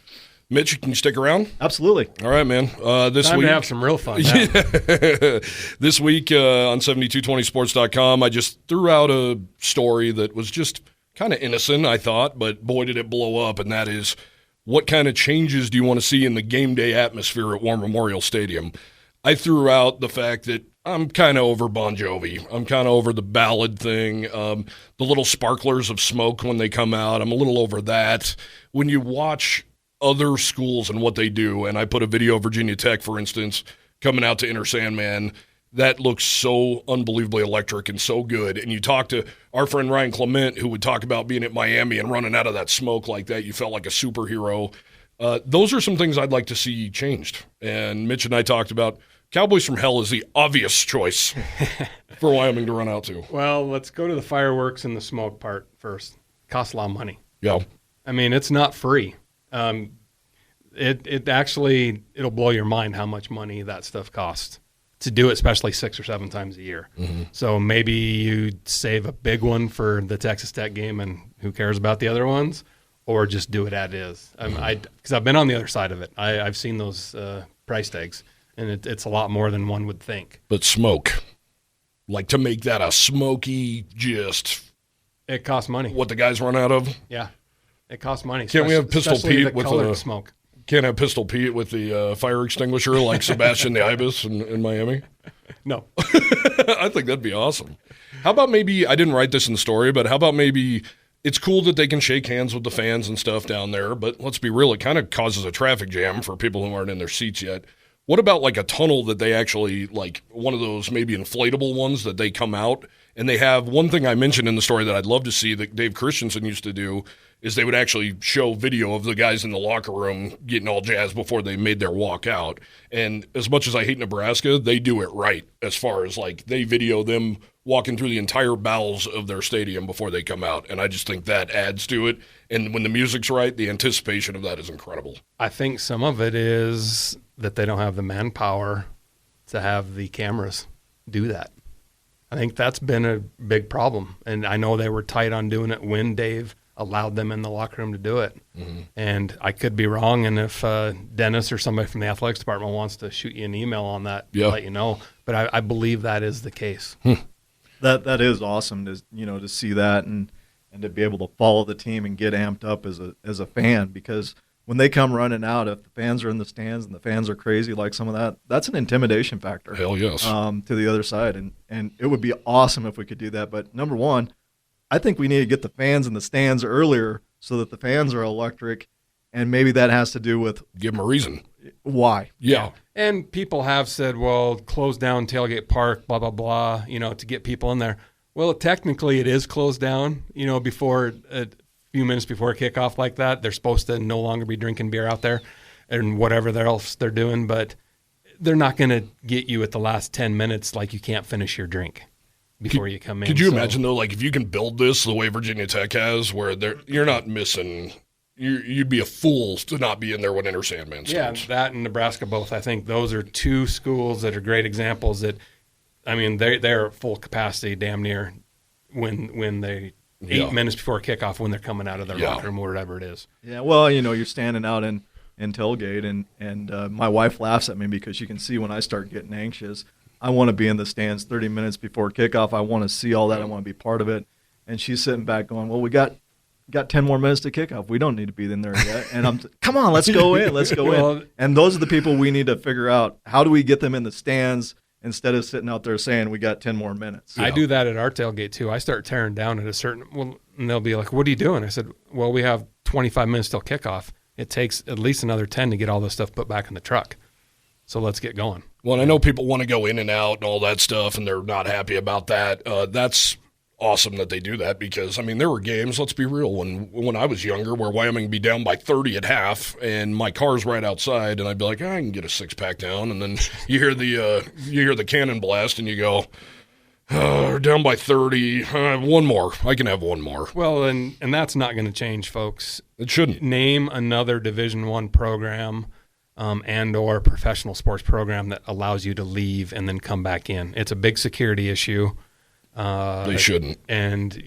Mitch, can you stick around? Absolutely. All right, man. This Time week, to have some real fun. This week on 7220sports.com, I just threw out a story that was just kind of innocent, I thought, but boy, did it blow up, and that is, what kind of changes do you want to see in the game day atmosphere at War Memorial Stadium? I threw out the fact that I'm kind of over Bon Jovi. I'm kind of over the ballad thing, the little sparklers of smoke when they come out. I'm a little over that. When you watch other schools and what they do, and I put a video of Virginia Tech, for instance, coming out to Enter Sandman, that looks so unbelievably electric and so good. And you talk to our friend Ryan Clement, who would talk about being at Miami and running out of that smoke like that. You felt like a superhero. Those are some things I'd like to see changed. And Mitch and I talked about Cowboys from Hell is the obvious choice for Wyoming to run out to. Well, let's go to the fireworks and the smoke part first. Costs a lot of money. Yeah. I mean, it's not free. It'll blow your mind how much money that stuff costs to do it, especially 6 or 7 times a year. Mm-hmm. So maybe you save a big one for the Texas Tech game, and who cares about the other ones, or just do it as is. Because I've been on the other side of it. I've seen those price tags, and it's a lot more than one would think. But smoke, like to make that a smoky, it costs money. What the guys run out of? Yeah. It costs money. Can't we have Pistol Pete with the smoke? Can't have Pistol Pete with the fire extinguisher like Sebastian the Ibis in Miami? No. I think that'd be awesome. How about maybe, I didn't write this in the story, but how about maybe it's cool that they can shake hands with the fans and stuff down there, but let's be real, it kind of causes a traffic jam for people who aren't in their seats yet. What about like a tunnel that they actually, like one of those maybe inflatable ones that they come out, and they have one thing I mentioned in the story that I'd love to see that Dave Christensen used to do is they would actually show video of the guys in the locker room getting all jazzed before they made their walk out. And as much as I hate Nebraska, they do it right as far as like they video them walking through the entire bowels of their stadium before they come out. And I just think that adds to it. And when the music's right, the anticipation of that is incredible. I think some of it is that they don't have the manpower to have the cameras do that. I think that's been a big problem. And I know they were tight on doing it when Dave allowed them in the locker room to do it. Mm-hmm. And I could be wrong. And if Dennis or somebody from the athletics department wants to shoot you an email on that, let you know. But I believe that is the case. That is awesome to see that and to be able to follow the team and get amped up as a fan, because when they come running out, if the fans are in the stands and the fans are crazy like some of that, that's an intimidation factor. Hell yes. To the other side. And it would be awesome if we could do that. But number one, I think we need to get the fans in the stands earlier so that the fans are electric, and maybe that has to do with give them a reason. Why? Yeah. And people have said, well, close down Tailgate Park, blah, blah, blah, to get people in there. Well, technically it is closed down, before a few minutes before kickoff like that. They're supposed to no longer be drinking beer out there and whatever else they're doing, but they're not going to get you at the last 10 minutes like you can't finish your drink before you come in. Could you imagine, though, like if you can build this the way Virginia Tech has, where you're not missing – you'd be a fool to not be in there when Enter Sandman starts. Yeah, that and Nebraska both. I think those are two schools that are great examples that, I mean, they're at full capacity damn near when they 8 minutes before kickoff when they're coming out of their locker room or whatever it is. Yeah, well, you're standing out in tailgate, and my wife laughs at me because she can see when I start getting anxious. I want to be in the stands 30 minutes before kickoff. I want to see all that. I want to be part of it. And she's sitting back going, well, we got 10 more minutes to kickoff. We don't need to be in there yet. And come on, let's go in. Let's go in. And those are the people we need to figure out. How do we get them in the stands instead of sitting out there saying we got 10 more minutes? I do that at our tailgate too. I start tearing down at a certain and they'll be like, what are you doing? I said, well, we have 25 minutes till kickoff. It takes at least another 10 to get all this stuff put back in the truck. So let's get going. Well, I know people want to go in and out and all that stuff, and they're not happy about that. That's awesome that they do that because, I mean, there were games, let's be real, when I was younger where Wyoming would be down by 30 at half and my car's right outside and I'd be like, I can get a six-pack down. And then you hear the cannon blast and you go, we're down by 30. One more. I can have one more. Well, and that's not going to change, folks. It shouldn't. Name another Division I program and or professional sports program that allows you to leave and then come back in. It's a big security issue. They shouldn't. And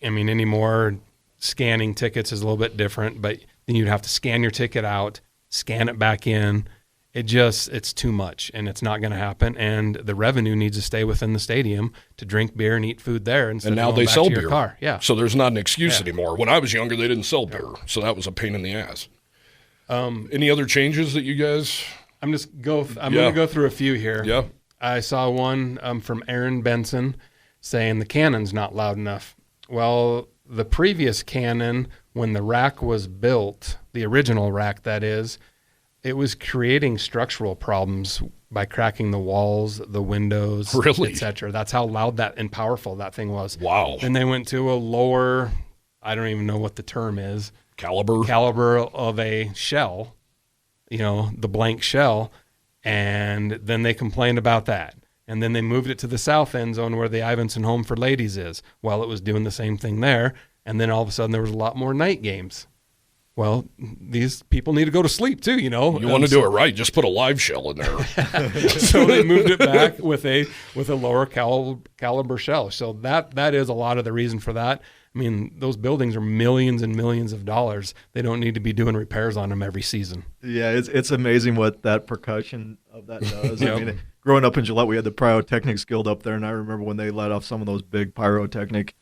anymore, scanning tickets is a little bit different, but then you'd have to scan your ticket out, scan it back in. It's too much, and it's not going to happen. And the revenue needs to stay within the stadium to drink beer and eat food there. And now they sell beer. Car. Yeah. So there's not an excuse anymore. When I was younger, they didn't sell beer, so that was a pain in the ass. Any other changes that you guys? I'm going to go through a few here. Yeah. I saw one from Aaron Benson saying the cannon's not loud enough. Well, the previous cannon, when the rack was built, the original rack that is, it was creating structural problems by cracking the walls, the windows, really? etc. That's how loud that and powerful that thing was. Wow. Then they went to a lower, I don't even know what the term is, caliber of a shell, the blank shell, and then they complained about that. And then they moved it to the south end zone where the Ivinson Home for Ladies is. Well, it was doing the same thing there. And then all of a sudden there was a lot more night games. Well, these people need to go to sleep too, You want to do it right, just put a live shell in there. So they moved it back with a lower caliber shell. So that is a lot of the reason for that. I mean, those buildings are millions and millions of dollars. They don't need to be doing repairs on them every season. Yeah, it's amazing what that percussion of that does. I mean, growing up in Gillette, we had the Pyrotechnics Guild up there, and I remember when they let off some of those big pyrotechnic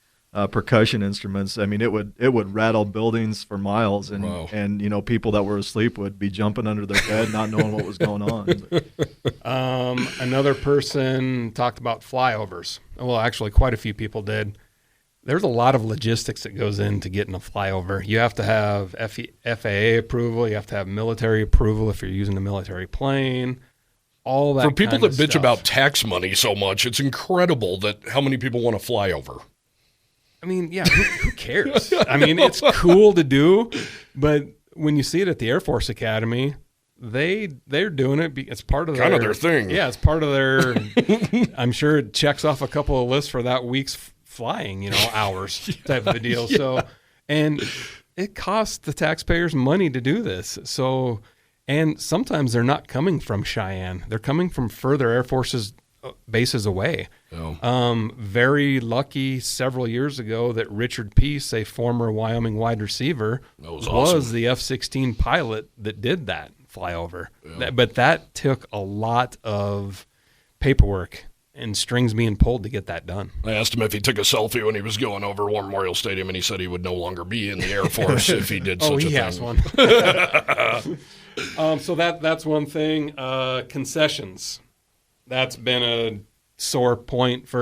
percussion instruments. I mean, it would rattle buildings for miles, and wow. and people that were asleep would be jumping under their bed, not knowing what was going on. Another person talked about flyovers. Well, actually, quite a few people did. There's a lot of logistics that goes into getting a flyover. You have to have FAA approval. You have to have military approval if you're using a military plane. All that. For people that bitch stuff. about tax money so much, it's incredible that how many people want to fly over. I mean, yeah, who cares? I mean, it's cool to do, but when you see it at the Air Force Academy, they're doing it. It's part of their thing. Yeah, it's part of their. I'm sure it checks off a couple of lists for that week's flying, hours type of a deal. Yeah. So, and it costs the taxpayers money to do this. So, and sometimes they're not coming from Cheyenne; they're coming from further Air Force's bases away. Oh. Very lucky several years ago that Richard Peace, a former Wyoming wide receiver, was awesome. The F-16 pilot that did that flyover. Yeah. But that took a lot of paperwork and strings being pulled to get that done. I asked him if he took a selfie when he was going over War Memorial Stadium, and he said he would no longer be in the Air Force if he did such a thing. Oh, he has one. So that's one thing. Concessions. That's been a sore point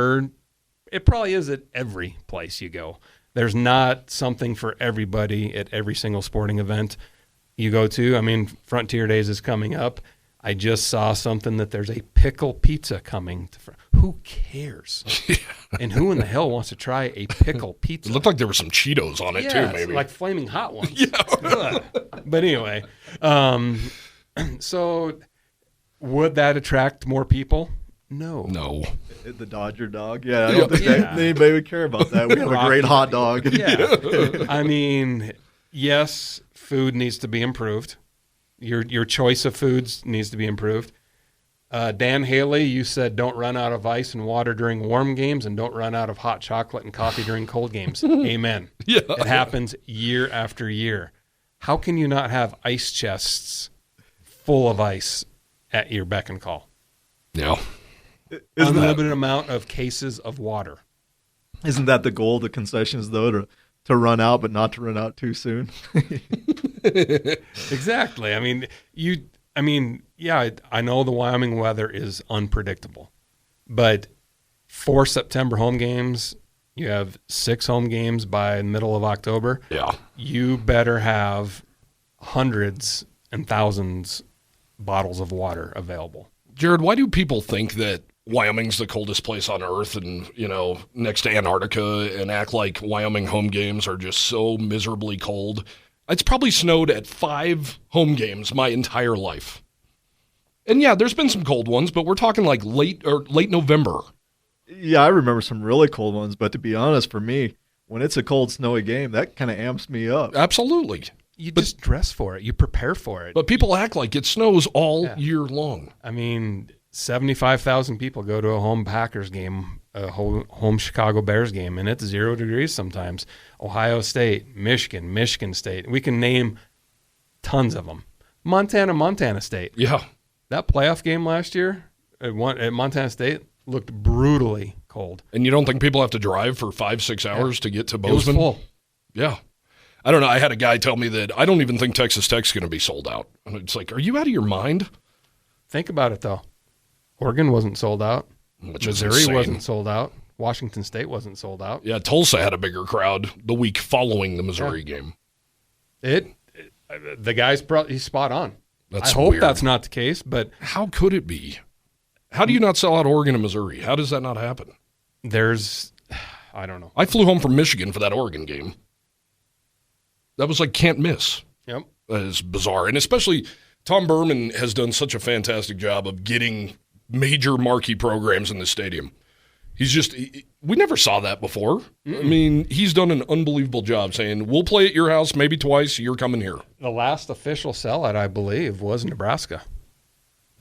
it probably is at every place you go. There's not something for everybody at every single sporting event you go to. I mean, Frontier Days is coming up. I just saw something that there's a pickle pizza coming. Who cares? And who in the hell wants to try a pickle pizza? It looked like there were some Cheetos on it too, maybe. Like flaming hot ones. Yeah. But anyway, so would that attract more people? No. The Dodger dog? Yeah, I don't think anybody would care about that. We have a great hot dog. Yeah. I mean, yes, food needs to be improved. Your choice of foods needs to be improved. Dan Haley, you said don't run out of ice and water during warm games and don't run out of hot chocolate and coffee during cold games. Amen. Yeah. It happens year after year. How can you not have ice chests full of ice at your beck and call? Yeah. Unlimited amount of cases of water. Isn't that the goal of the concessions, though, to run out, but not to run out too soon? Exactly. I mean, I know the Wyoming weather is unpredictable, but 4 September home games, you have 6 home games by the middle of October. Yeah. You better have hundreds and thousands bottles of water available. Jared, why do people think that Wyoming's the coldest place on earth and, next to Antarctica, and act like Wyoming home games are just so miserably cold? It's probably snowed at 5 home games my entire life. And yeah, there's been some cold ones, but we're talking like late November. Yeah, I remember some really cold ones, but to be honest, for me, when it's a cold, snowy game, that kind of amps me up. Absolutely. You just dress for it. You prepare for it. But people act like it snows all year long. I mean, 75,000 people go to a home Packers game, a home Chicago Bears game, and it's 0 degrees sometimes. Ohio State, Michigan State. We can name tons of them. Montana State. Yeah. That playoff game last year at Montana State looked brutally cold. And you don't think people have to drive for 5-6 hours to get to Bozeman? It was full. Yeah. I don't know. I had a guy tell me that I don't even think Texas Tech's going to be sold out. And it's like, are you out of your mind? Think about it, though. Oregon wasn't sold out. Which is Missouri insane. wasn't sold out. Washington State wasn't sold out. Yeah, Tulsa had a bigger crowd the week following the Missouri game. The guy's he's spot on. That's I hope weird. that's not the case, but How could it be? How do you not sell out Oregon and Missouri? How does that not happen? I don't know. I flew home from Michigan for that Oregon game. That was like can't miss. Yep. That is bizarre. And especially Tom Berman has done such a fantastic job of getting major marquee programs in the stadium. We never saw that before. I mean, he's done an unbelievable job saying, we'll play at your house maybe twice, you're coming here. The last official sellout, I believe, was Nebraska.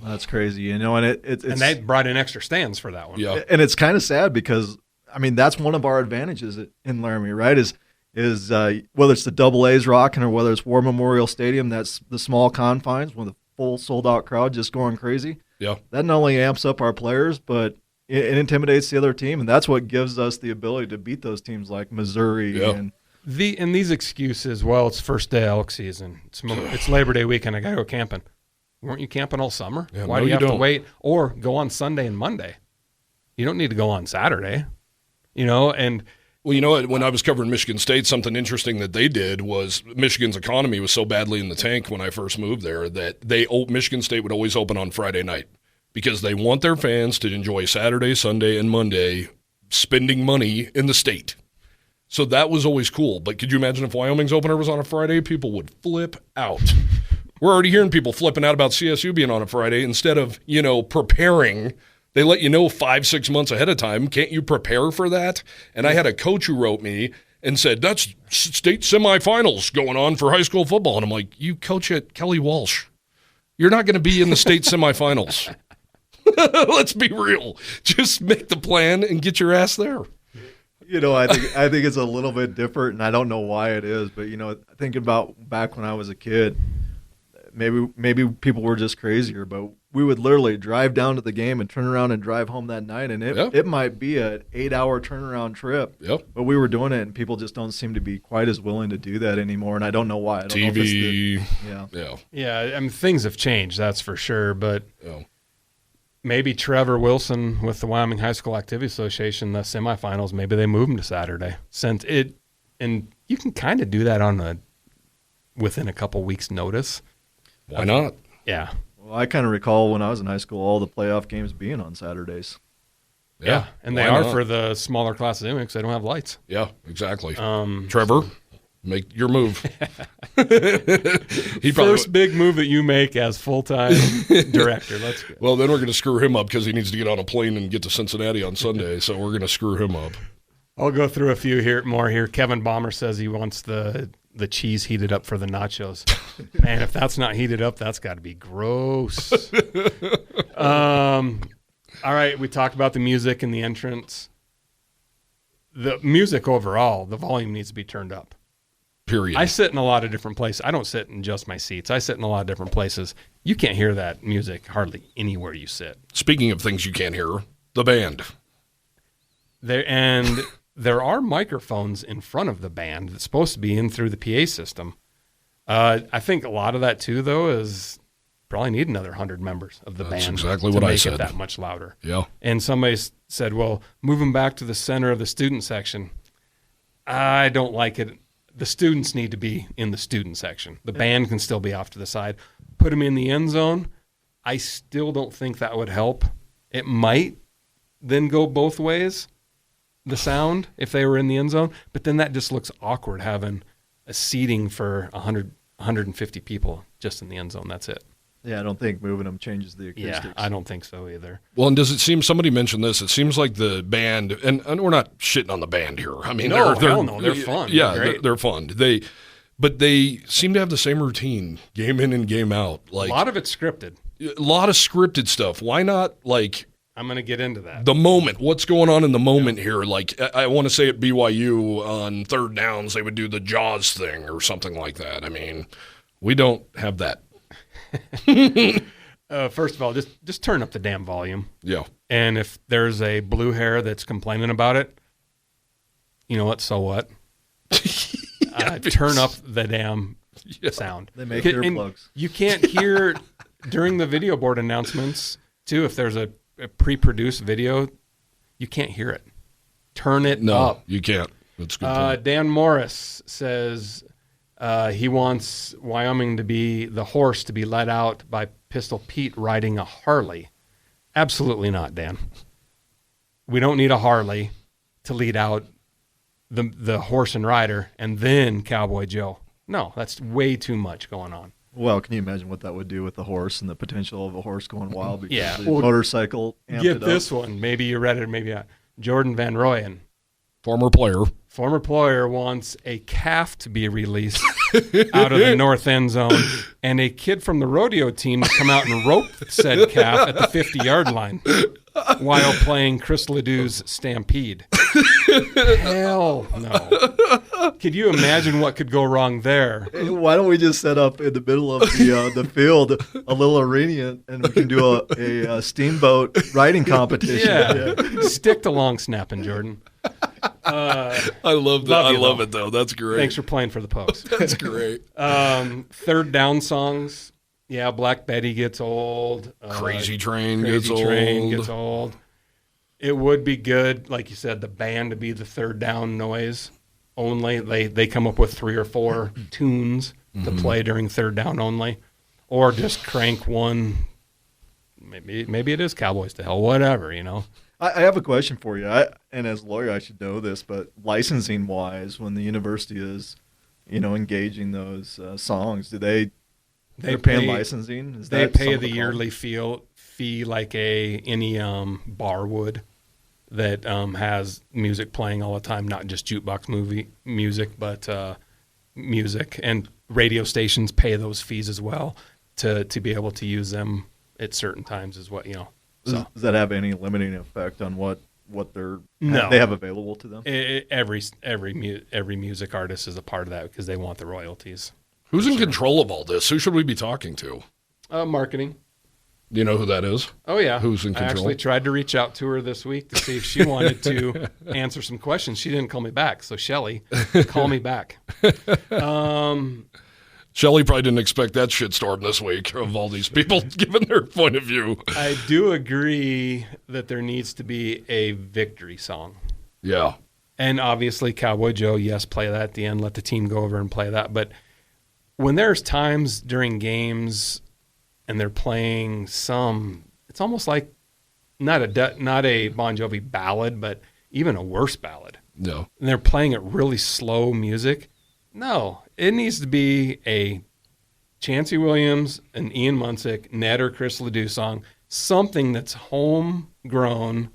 That's crazy, and it's And they brought in extra stands for that one. Yeah. and it's kind of sad because that's one of our advantages in Laramie, right? Is whether it's the Double A's rocking or whether it's War Memorial Stadium, that's the small confines with a full sold out crowd just going crazy. Yeah. That not only amps up our players, but it intimidates the other team, and that's what gives us the ability to beat those teams like Missouri. Yeah. And These excuses, well, it's first day elk season. It's Labor Day weekend. I got to go camping. Weren't you camping all summer? Yeah, Why no, do you have you to don't. wait? Or go on Sunday and Monday. You don't need to go on Saturday. And Well, you know what? When I was covering Michigan State, something interesting that they did was Michigan's economy was so badly in the tank when I first moved there that Michigan State would always open on Friday night because they want their fans to enjoy Saturday, Sunday, and Monday spending money in the state. So that was always cool. But could you imagine if Wyoming's opener was on a Friday? People would flip out. We're already hearing people flipping out about CSU being on a Friday instead of, preparing. They let you know 5-6 months ahead of time. Can't you prepare for that? And I had a coach who wrote me and said, that's state semifinals going on for high school football. And I'm like, you coach at Kelly Walsh. You're not going to be in the state semifinals. Let's be real. Just make the plan and get your ass there. I think it's a little bit different, and I don't know why it is. But thinking about back when I was a kid, maybe people were just crazier. But we would literally drive down to the game and turn around and drive home that night, and it might be an 8-hour turnaround trip. Yep. But we were doing it, and people just don't seem to be quite as willing to do that anymore. And I don't know why. I don't know if TV. it's yeah, things have changed, that's for sure. But Yeah. maybe Trevor Wilson with the Wyoming High School Activity Association, the semifinals, maybe they move them to Saturday. And you can kind of do that within a couple weeks' notice. Why not? Yeah. Well, I kind of recall when I was in high school, all the playoff games being on Saturdays. Yeah. And they Why are not? for the smaller classes anyway because they don't have lights. Yeah, exactly. Trevor, make your move. First big move that you make as full-time director. Let's go. Well, then we're going to screw him up because he needs to get on a plane and get to Cincinnati on Sunday. So we're going to screw him up. I'll go through a few more here. Kevin Bomber says he wants the cheese heated up for the nachos. Man, if that's not heated up, that's got to be gross. All right, we talked about the music and the entrance. The music overall, the volume needs to be turned up. Period. I sit in a lot of different places. I don't sit in just my seats. I sit in a lot of different places. You can't hear that music hardly anywhere you sit. Speaking of things you can't hear, the band. There are microphones in front of the band that's supposed to be in through the PA system. I think a lot of that too, though, is probably need another 100 members of the That's band exactly to what I make said. it that much louder. Yeah. And somebody said, well, move them back to the center of the student section. I don't like it. The students need to be in the student section. The band can still be off to the side. Put them in the end zone, I still don't think that would help. It might then go both ways, the sound, if they were in the end zone. But then that just looks awkward having a seating for 150 people just in the end zone. That's it. Yeah, I don't think moving them changes the acoustics. Yeah, I don't think so either. Well, and does it seem, somebody mentioned this, it seems like the band, and we're not shitting on the band here. I mean, no, they're fun. Yeah, they're fun. But they seem to have the same routine, game in and game out. Like, a lot of it's scripted. A lot of scripted stuff. Why not, like, I'm going to get into that. the moment? What's going on in the moment here? Like, I want to say at BYU on third downs, they would do the Jaws thing or something like that. I mean, we don't have that. First of all, just turn up the damn volume. Yeah. And if there's a blue hair that's complaining about it, you know what? So what? Turn up the damn sound. They make earplugs. You can't hear during the video board announcements, too, if there's a pre-produced video, you can't hear it. Turn it up. No, you can't. That's a good point. Dan Morris says he wants Wyoming to be the horse to be let out by Pistol Pete riding a Harley. Absolutely not, Dan. We don't need a Harley to lead out the horse and rider and then Cowboy Joe. No, that's way too much going on. Well, can you imagine what that would do with the horse and the potential of a horse going wild because Yeah. the motorcycle amped Get it up? this one. Maybe you read it, maybe not. Jordan Van Royen. Former player wants a calf to be released out of the north end zone and a kid from the rodeo team to come out and rope said calf at the 50-yard line while playing Chris Ledoux's Stampede. Hell no. Could you imagine what could go wrong there? Hey, why don't we just set up in the middle of the field a little arena and we can do a steamboat riding competition? Yeah. Stick to long snapping, Jordan. I love that. I love it, though. That's great. Thanks for playing for the Post. That's great. Third down songs. Yeah, Black Betty gets old. Crazy Train Crazy gets Train old. gets old. It would be good, like you said, the band to be the third down noise only. They come up with 3 or 4 tunes to play during third down only, or just crank one. Maybe it is Cowboys to Hell, whatever, you know. I have a question for you, and as a lawyer, I should know this, but licensing-wise, when the university is, engaging those songs, do they're paying licensing? They pay the yearly fee like any bar would that has music playing all the time, not just jukebox music, but music. And radio stations pay those fees as well to be able to use them at certain times as well, So. Does that have any limiting effect on what No. they have available to them? Every music artist is a part of that because they want the royalties. Who's in control of all this? Who should we be talking to? Marketing. Do you know who that is? Oh, yeah. Who's in control? I actually tried to reach out to her this week to see if she wanted to answer some questions. She didn't call me back. So, Shelly, call me back. Shelly probably didn't expect that shitstorm this week of all these people giving their point of view. I do agree that there needs to be a victory song. Yeah. And obviously, Cowboy Joe, yes, play that at the end. Let the team go over and play that. But when there's times during games and they're playing it's almost like not a Bon Jovi ballad, but even a worse ballad. No. And they're playing it really slow music. No, it needs to be a Chancey Williams, an Ian Munsick, Ned or Chris Ledoux song, something that's homegrown.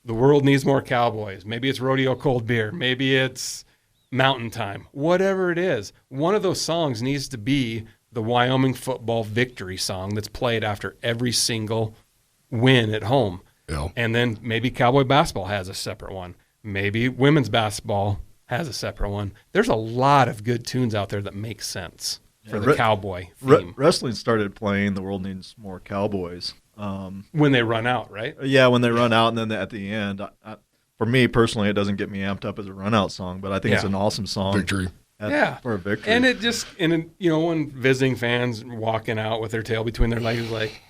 The world needs more Cowboys. Maybe it's Rodeo Cold Beer. Maybe it's Mountain Time. Whatever it is, one of those songs needs to be the Wyoming football victory song that's played after every single win at home. Yeah. And then maybe Cowboy basketball has a separate one. Maybe women's basketball has a separate one. There's a lot of good tunes out there that make sense for the Cowboy theme. Wrestling started playing The World Needs More Cowboys. When they run out, right? Yeah, when they run out, and then at the end, for me personally, it doesn't get me amped up as a run-out song, but I think it's an awesome song. Victory. For a victory. And when visiting fans walking out with their tail between their legs, like,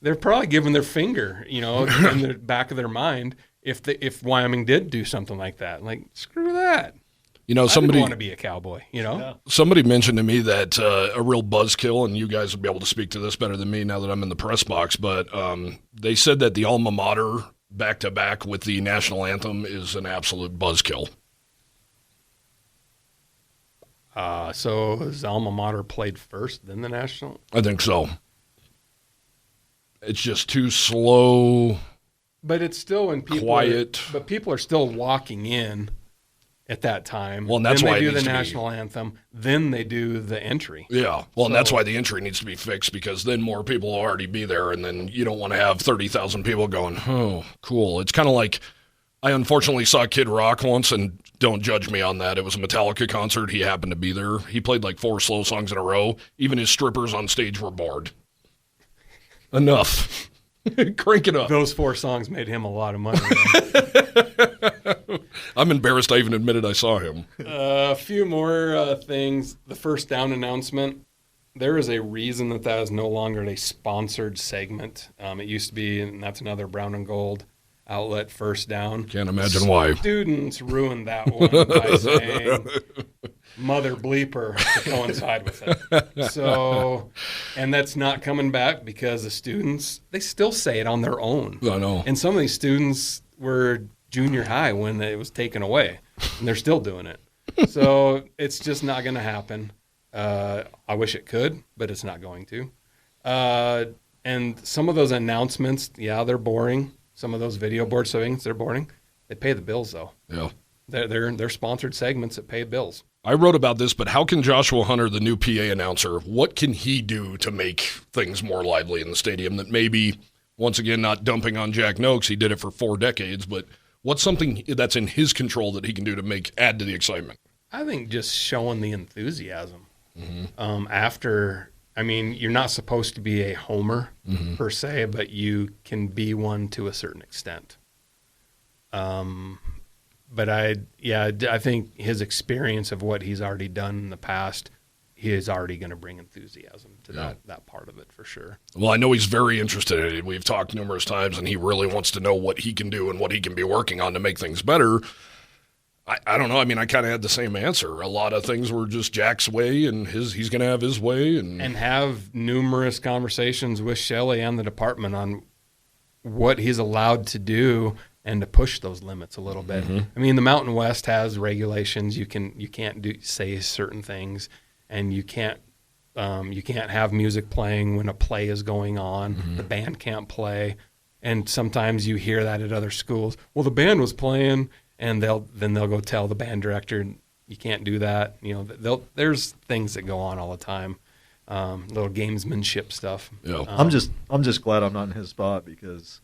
they're probably giving their finger, in the back of their mind if Wyoming did do something like that. Like, screw that. You know, somebody want to be a cowboy. You know, somebody mentioned to me that a real buzzkill, and you guys would be able to speak to this better than me now that I'm in the press box. But they said that the alma mater back to back with the national anthem is an absolute buzzkill. So is alma mater played first, then the national? I think so. It's just too slow. But it's still when people quiet. But people are still walking in at that time. Well, and that's why they do the national anthem. Then they do the entry. Yeah. Well, and that's why the entry needs to be fixed, because then more people will already be there, and then you don't want to have 30,000 people going, oh, cool. It's kind of like I unfortunately saw Kid Rock once, and don't judge me on that. It was a Metallica concert. He happened to be there. He played like 4 slow songs in a row. Even his strippers on stage were bored. Enough. Crank it up. Those 4 songs made him a lot of money. I'm embarrassed I even admitted I saw him. A few more things. The first down announcement. There is a reason that is no longer a sponsored segment. It used to be, and that's another brown and gold outlet, first down. Can't imagine why. Students ruined that one by saying mother bleeper to coincide with it. So, and that's not coming back because the students, they still say it on their own. I know. And some of these students were junior high when it was taken away, and they're still doing it. So it's just not going to happen. I wish it could, but it's not going to. And some of those announcements, they're boring. Some of those video board things, they're boring. They pay the bills, though. Yeah. They're sponsored segments that pay bills. I wrote about this, but how can Joshua Hunter, the new PA announcer, what can he do to make things more lively in the stadium that maybe, once again, not dumping on Jack Noakes, he did it for 4 decades, but what's something that's in his control that he can do to add to the excitement? I think just showing the enthusiasm. Mm-hmm. You're not supposed to be a homer per se, but you can be one to a certain extent. But I think his experience of what he's already done in the past, he is already going to bring enthusiasm to that part of it for sure. Well, I know he's very interested in it. We've talked numerous times, and he really wants to know what he can do and what he can be working on to make things better. I don't know. I kind of had the same answer. A lot of things were just Jack's way, and he's going to have his way. And have numerous conversations with Shelley and the department on what he's allowed to do and to push those limits a little bit. The Mountain West has regulations. You can't say certain things, and you can't have music playing when a play is going on. The band can't play, and sometimes you hear that at other schools. Well, the band was playing, and they'll go tell the band director you can't do that. There's things that go on all the time, little gamesmanship stuff. Yeah. I'm just glad I'm not in his spot because.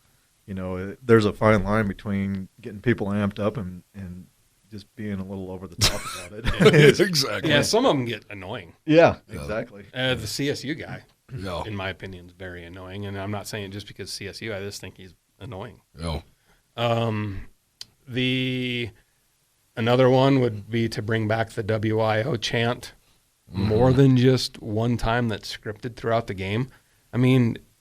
There's a fine line between getting people amped up and just being a little over the top about it. Exactly. Yeah, some of them get annoying. Yeah, exactly. The CSU guy, Yeah. in my opinion, is very annoying. And I'm not saying it just because CSU. I just think he's annoying. Yeah. Another one would be to bring back the WIO chant more than just one time that's scripted throughout the game.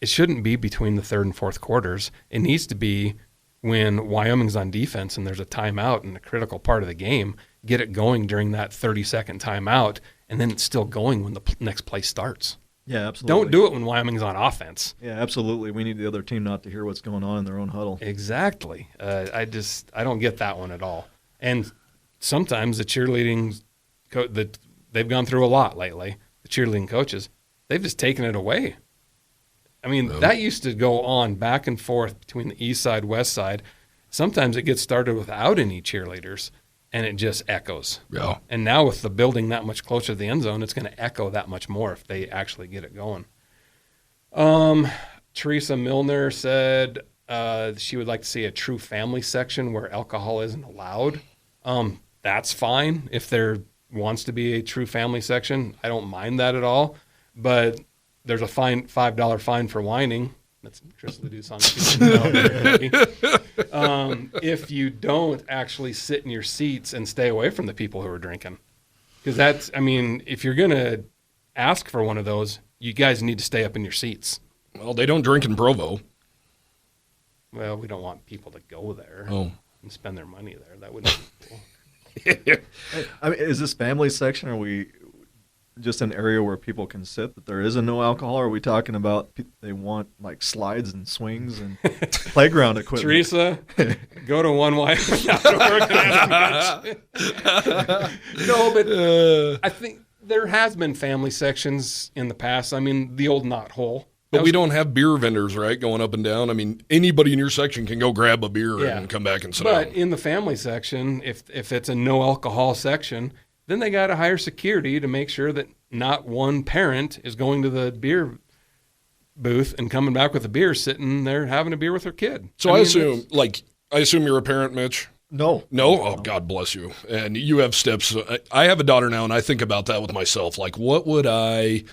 It shouldn't be between the third and fourth quarters. It needs to be when Wyoming's on defense and there's a timeout in a critical part of the game, get it going during that 30-second timeout, and then it's still going when the next play starts. Yeah, absolutely. Don't do it when Wyoming's on offense. Yeah, absolutely. We need the other team not to hear what's going on in their own huddle. Exactly. I don't get that one at all. And sometimes the cheerleading they've gone through a lot lately, the cheerleading coaches, they've just taken it away. That used to go on back and forth between the east side, west side. Sometimes it gets started without any cheerleaders, and it just echoes. Yeah. And now with the building that much closer to the end zone, it's going to echo that much more if they actually get it going. Teresa Milner said she would like to see a true family section where alcohol isn't allowed. That's fine if there wants to be a true family section. I don't mind that at all, but there's a $5 fine for whining. That's Chris Ledoux on if you don't actually sit in your seats and stay away from the people who are drinking. Because if you're going to ask for one of those, you guys need to stay up in your seats. Well, they don't drink in Provo. Well, we don't want people to go there and spend their money there. That wouldn't be cool. I mean, is this family section? Are we just an area where people can sit that there is a no alcohol? Or are we talking about they want like slides and swings and playground equipment? Teresa, go to one wife. No, but I think there has been family sections in the past. I mean, the old knot hole. But we don't have beer vendors, right, going up and down. I mean, anybody in your section can go grab a beer and come back and sit down. But in the family section, if it's a no alcohol section, then they got to hire security to make sure that not one parent is going to the beer booth and coming back with a beer, sitting there having a beer with their kid. So I assume you're a parent, Mitch. No. Oh, God bless you. And you have steps. I have a daughter now, and I think about that with myself. Like, what would I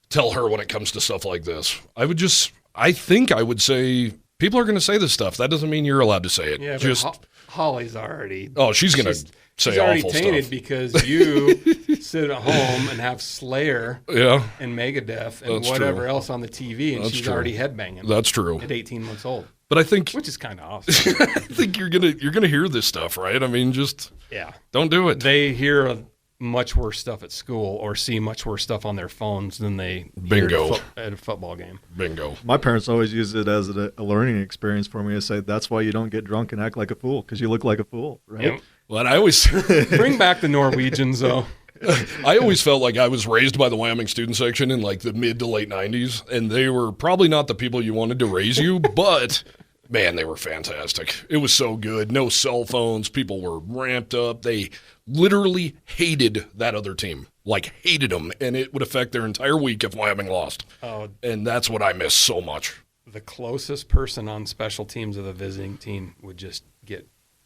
tell her when it comes to stuff like this? I think I would say, people are going to say this stuff. That doesn't mean you're allowed to say it. Yeah, but Holly's already. Oh, she's going to say she's already awful tainted stuff. Because you sit at home and have Slayer and Megadeth and whatever else on the TV, and she's already headbanging. That's true. At 18 months old. But I think, which is kind of awesome. I think you're gonna hear this stuff, right? I mean, just don't do it. They hear much worse stuff at school or see much worse stuff on their phones than they hear at a football game. Bingo. My parents always use it as a learning experience for me to say that's why you don't get drunk and act like a fool, because you look like a fool, right? Yep. Well, I always bring back the Norwegians, though. I always felt like I was raised by the Wyoming student section in like the mid to late 90s, and they were probably not the people you wanted to raise you, but man, they were fantastic. It was so good. No cell phones. People were ramped up. They literally hated that other team, like hated them, and it would affect their entire week if Wyoming lost. Oh, and that's what I miss so much. The closest person on special teams of the visiting team would just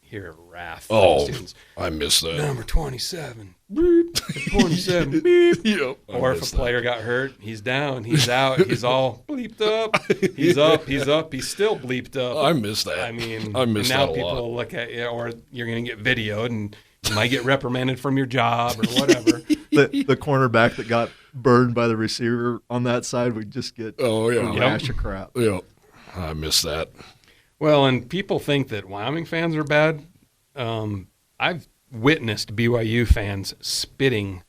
hear wrath from students. I miss that. Number 27. Beep. 27. Beep. Yep, or if a player got hurt, he's down, he's out, he's all bleeped up. He's up, he's still bleeped up. I miss that. I mean, I miss now that a people lot. look at you, or you're going to get videoed and you might get reprimanded from your job or whatever. The cornerback that got burned by the receiver on that side would just get a rash of crap. Yeah, I miss that. Well, and people think that Wyoming fans are bad. I've witnessed BYU fans spitting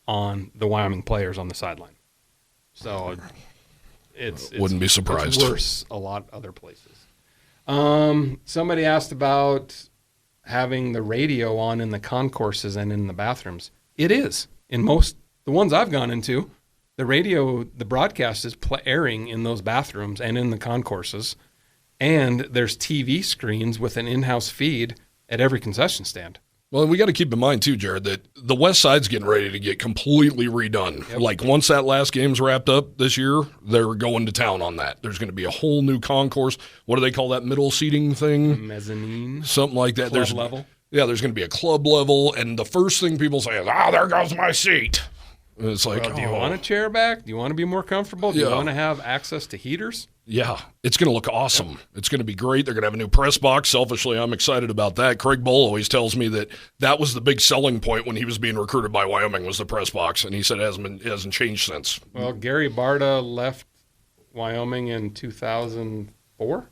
on the Wyoming players on the sideline. So it's wouldn't be surprised. It's worse a lot other places. Somebody asked about having the radio on in the concourses and in the bathrooms. It is. In most, the ones I've gone into, the broadcast is airing in those bathrooms and in the concourses. And there's TV screens with an in-house feed at every concession stand. Well, we got to keep in mind, too, Jared, that the West Side's getting ready to get completely redone. Yep. Like, once that last game's wrapped up this year, they're going to town on that. There's going to be a whole new concourse. What do they call that middle seating thing? Mezzanine. Something like that. Club level. Yeah, there's going to be a club level, and the first thing people say is, there goes my seat. And it's like, do you want a chair back? Do you want to be more comfortable? Do you want to have access to heaters? Yeah, it's going to look awesome. Yep. It's going to be great. They're going to have a new press box. Selfishly, I'm excited about that. Craig Bull always tells me that was the big selling point when he was being recruited by Wyoming was the press box, and he said it hasn't changed since. Well, Gary Barta left Wyoming in 2004.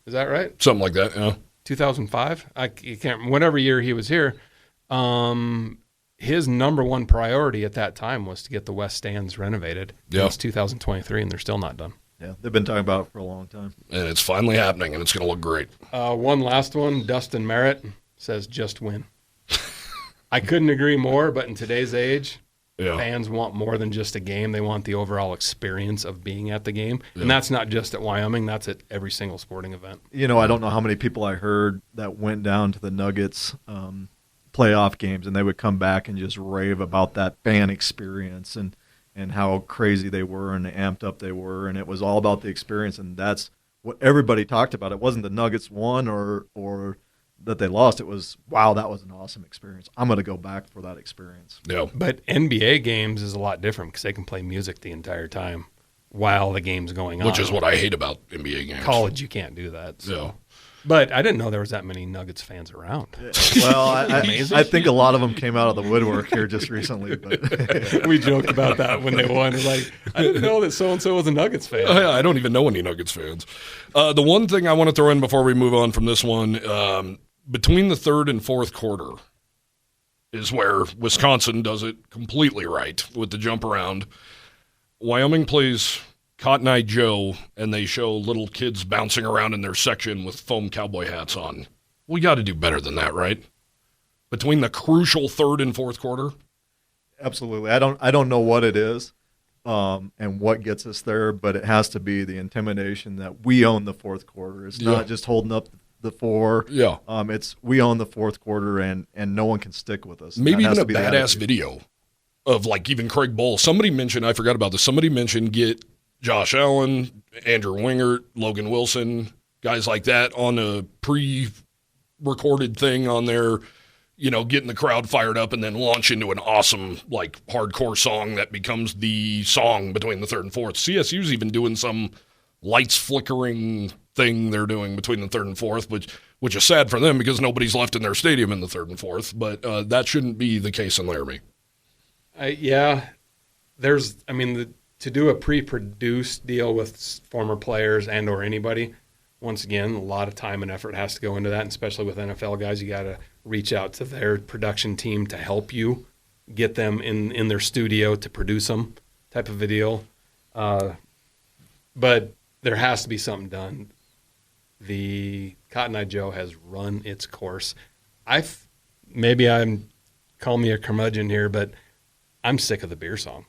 Is that right? Something like that, yeah. 2005? I can't. Whatever year he was here, his number one priority at that time was to get the West Stands renovated. Yeah. It's 2023, and they're still not done. Yeah, they've been talking about it for a long time. And it's finally happening, and it's going to look great. One last one. Dustin Merritt says, just win. I couldn't agree more, but in today's age, fans want more than just a game. They want the overall experience of being at the game. Yeah. And that's not just at Wyoming. That's at every single sporting event. You know, I don't know how many people I heard that went down to the Nuggets playoff games, and they would come back and just rave about that fan experience and how crazy they were and amped up they were, and it was all about the experience, and that's what everybody talked about. It wasn't the Nuggets won or that they lost. It was, wow, that was an awesome experience. I'm going to go back for that experience. Yeah. But NBA games is a lot different because they can play music the entire time while the game's going on. Which is what I hate about NBA games. College, you can't do that. So. Yeah. But I didn't know there was that many Nuggets fans around. Well, I think a lot of them came out of the woodwork here just recently. But we joked about that when they won. We're like, I didn't know that so-and-so was a Nuggets fan. Oh, yeah, I don't even know any Nuggets fans. The one thing I want to throw in before we move on from this one, between the third and fourth quarter, is where Wisconsin does it completely right with the jump around. Wyoming plays Cotton Eye Joe, and they show little kids bouncing around in their section with foam cowboy hats on. We got to do better than that, right? Between the crucial third and fourth quarter. Absolutely. I don't know what it is and what gets us there, but it has to be the intimidation that we own the fourth quarter. It's not just holding up the four. Yeah. It's we own the fourth quarter, and no one can stick with us. Maybe even a badass video of like even Craig Bull. Somebody mentioned, I forgot about this, somebody mentioned get Josh Allen, Andrew Wingert, Logan Wilson, guys like that on a pre-recorded thing on there, getting the crowd fired up and then launch into an awesome like hardcore song that becomes the song between the third and fourth. CSU's even doing some lights flickering thing they're doing between the third and fourth, which is sad for them because nobody's left in their stadium in the third and fourth, but that shouldn't be the case in Laramie. To do a pre-produced deal with former players and or anybody, once again, a lot of time and effort has to go into that, and especially with NFL guys, you got to reach out to their production team to help you get them in their studio to produce them type of video. But there has to be something done. The Cotton Eye Joe has run its course. Maybe I'm call me a curmudgeon here, but I'm sick of the beer song.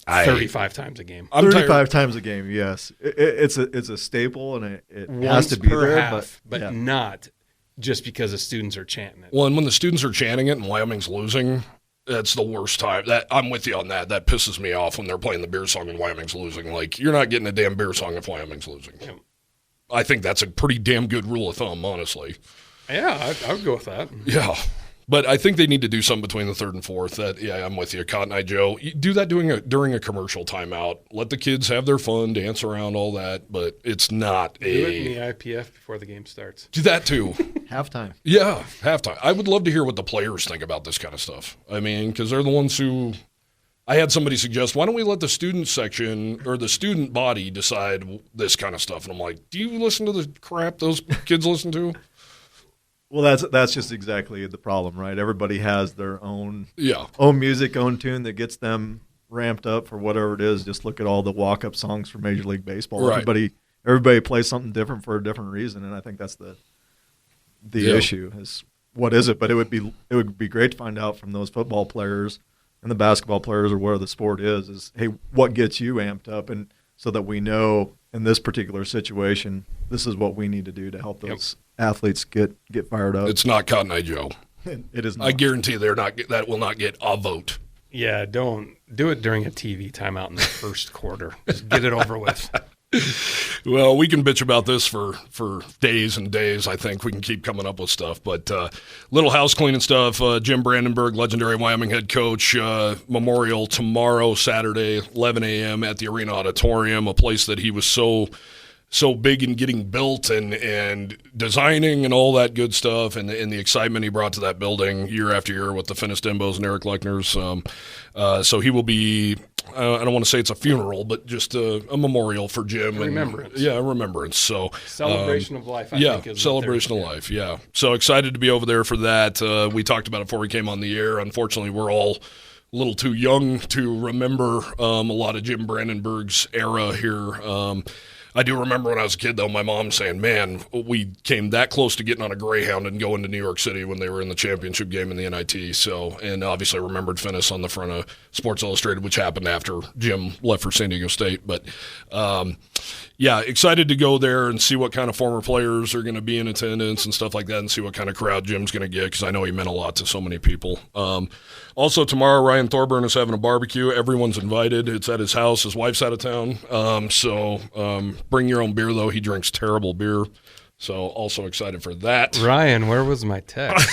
35 times a game. 35 times a game, yes. It's a staple, and it has to be there. Half, but not just because the students are chanting it. Well, and when the students are chanting it and Wyoming's losing, that's the worst time. I'm with you on that. That pisses me off when they're playing the beer song and Wyoming's losing. Like, you're not getting a damn beer song if Wyoming's losing. Yeah. I think that's a pretty damn good rule of thumb, honestly. Yeah, I would go with that. Yeah. But I think they need to do something between the third and fourth. I'm with you, Cotton Eye Joe. You do that during a commercial timeout. Let the kids have their fun, dance around, all that. But it's not do it in the IPF before the game starts. Do that too. Halftime. Yeah, halftime. I would love to hear what the players think about this kind of stuff. I mean, because they're the ones who. I had somebody suggest, why don't we let the student section or the student body decide this kind of stuff? And I'm like, do you listen to the crap those kids listen to? Well, that's just exactly the problem, right? Everybody has their own music, own tune that gets them ramped up for whatever it is. Just look at all the walk-up songs for Major League Baseball. Right. Everybody plays something different for a different reason, and I think that's the issue is what is it? But it would be great to find out from those football players and the basketball players or where the sport is hey, what gets you amped up, and so that we know in this particular situation, this is what we need to do to help those athletes get fired up. It's not Cotton Eye Joe. It is not. I guarantee that will not get a vote. Yeah, don't do it during a TV timeout in the first quarter. Just get it over with. Well, we can bitch about this for days and days. I think we can keep coming up with stuff. But little house cleaning stuff. Jim Brandenburg, legendary Wyoming head coach, memorial tomorrow, Saturday, 11 a.m. at the Arena Auditorium, a place that he was so big in getting built and designing and all that good stuff, and the excitement he brought to that building year after year with the Finnis Dembos and Eric Leckners. So he will be, I don't want to say it's a funeral, but just a memorial for Jim. Remembrance. And, remembrance. So celebration of life, I think. Is celebration of life, yeah. So excited to be over there for that. We talked about it before we came on the air. Unfortunately, we're all a little too young to remember a lot of Jim Brandenburg's era here. I do remember when I was a kid, though, my mom saying, man, we came that close to getting on a Greyhound and going to New York City when they were in the championship game in the NIT. So, and obviously I remembered Finnis on the front of Sports Illustrated, which happened after Jim left for San Diego State. But, excited to go there and see what kind of former players are going to be in attendance and stuff like that, and see what kind of crowd Jim's going to get, because I know he meant a lot to so many people. Also tomorrow, Ryan Thorburn is having a barbecue. Everyone's invited. It's at his house. His wife's out of town. Bring your own beer, though. He drinks terrible beer. So also excited for that. Ryan, where was my text?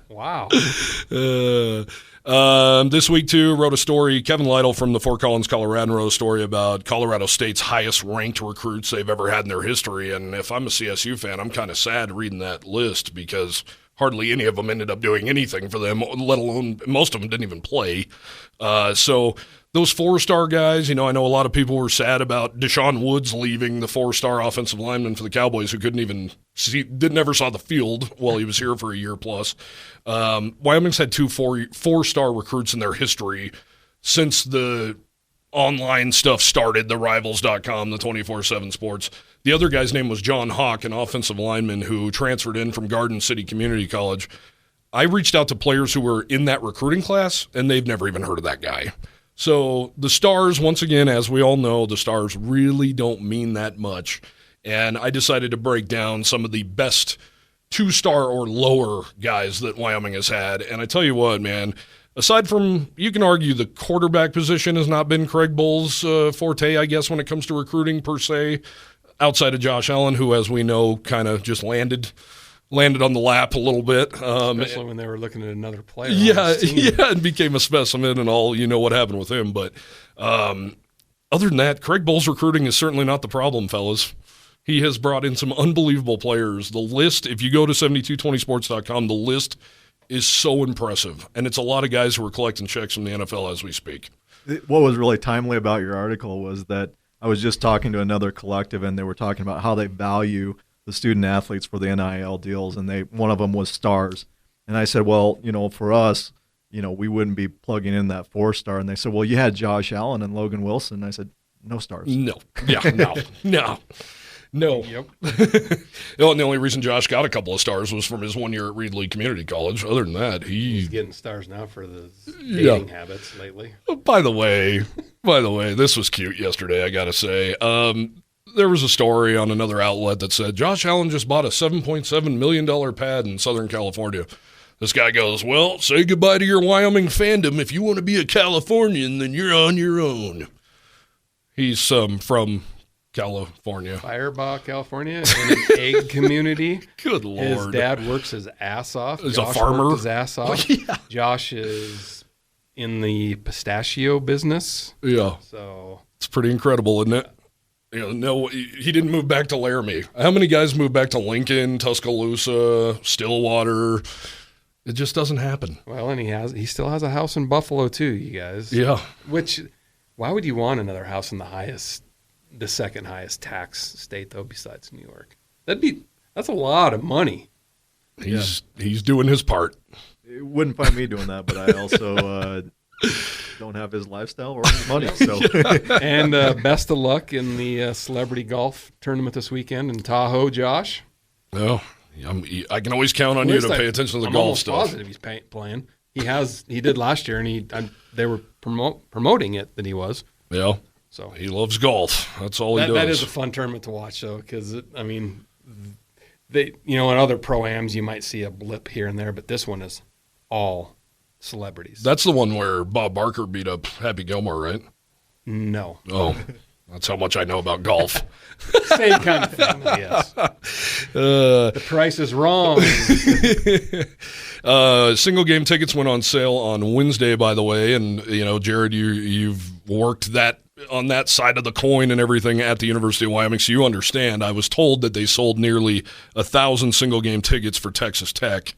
Wow. This week, too, wrote a story. Kevin Lytle from the Fort Collins, Colorado, wrote a story about Colorado State's highest-ranked recruits they've ever had in their history. And if I'm a CSU fan, I'm kind of sad reading that list, because hardly any of them ended up doing anything for them, let alone most of them didn't even play. So those four-star guys, I know a lot of people were sad about Deshaun Woods leaving, the four-star offensive lineman for the Cowboys, who never saw the field while he was here for a year plus. Wyoming's had two four-star recruits in their history since the online stuff started, the Rivals.com, the 24/7 Sports. The other guy's name was John Hawk, an offensive lineman who transferred in from Garden City Community College. I reached out to players who were in that recruiting class, and they've never even heard of that guy. So the stars, once again, as we all know, the stars really don't mean that much. And I decided to break down some of the best two-star or lower guys that Wyoming has had. And I tell you what, man, aside from, you can argue the quarterback position has not been Craig Bull's forte, I guess, when it comes to recruiting per se, outside of Josh Allen, who, as we know, kind of just landed on the lap a little bit. Especially when they were looking at another player. Yeah, and became a specimen and all, what happened with him. But other than that, Craig Bull's recruiting is certainly not the problem, fellas. He has brought in some unbelievable players. The list, if you go to 7220sports.com, the list is so impressive. And it's a lot of guys who are collecting checks from the NFL as we speak. What was really timely about your article was that I was just talking to another collective, and they were talking about how they value the student athletes for the NIL deals, and one of them was stars. And I said, well, for us, we wouldn't be plugging in that 4-star. And they said, well, you had Josh Allen and Logan Wilson. And I said, no stars. No. Yeah, no. Yep. And the only reason Josh got a couple of stars was from his 1 year at Reedley Community College. Other than that, he's getting stars now for the dating habits lately. By the way, this was cute yesterday, I got to say. There was a story on another outlet that said Josh Allen just bought a $7.7 million pad in Southern California. This guy goes, well, say goodbye to your Wyoming fandom. If you want to be a Californian, then you're on your own. He's from California. Firebaugh, California, in an egg community. Good Lord. His dad works his ass off. He's Josh a farmer. Worked his ass off. Oh, yeah. Josh is in the pistachio business. Yeah. So it's pretty incredible, isn't it? No, he didn't move back to Laramie. How many guys moved back to Lincoln, Tuscaloosa, Stillwater? It just doesn't happen. Well, and he still has a house in Buffalo too, you guys. Yeah. Why would you want another house in the second highest tax state though, besides New York? That's a lot of money. He's doing his part. You wouldn't find me doing that, but I also don't have his lifestyle or his money. So, and best of luck in the celebrity golf tournament this weekend in Tahoe, Josh. Oh, I can always count on you to pay attention to the golf stuff. I'm almost positive he's playing. He did last year, and they were promoting it that he was. Yeah. So he loves golf. That's all he does. That is a fun tournament to watch, though, because in other pro-ams you might see a blip here and there, but this one is all celebrities. That's the one where Bob Barker beat up Happy Gilmore, right? No. Oh, that's how much I know about golf. Same kind of thing, yes. The price is wrong. Single game tickets went on sale on Wednesday, by the way, and Jared, you've worked that on that side of the coin and everything at the University of Wyoming, so you understand. I was told that they sold nearly 1,000 single game tickets for Texas Tech.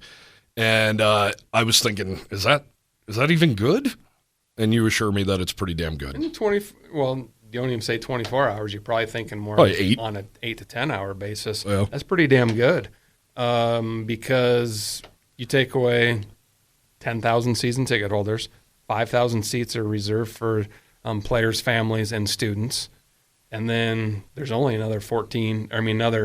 And I was thinking, is that even good? And you assure me that it's pretty damn good. You don't even say 24 hours. You're probably thinking more on an 8 to 10 hour basis. Yeah. That's pretty damn good because you take away 10,000 season ticket holders, 5,000 seats are reserved for players, families, and students, and then there's only another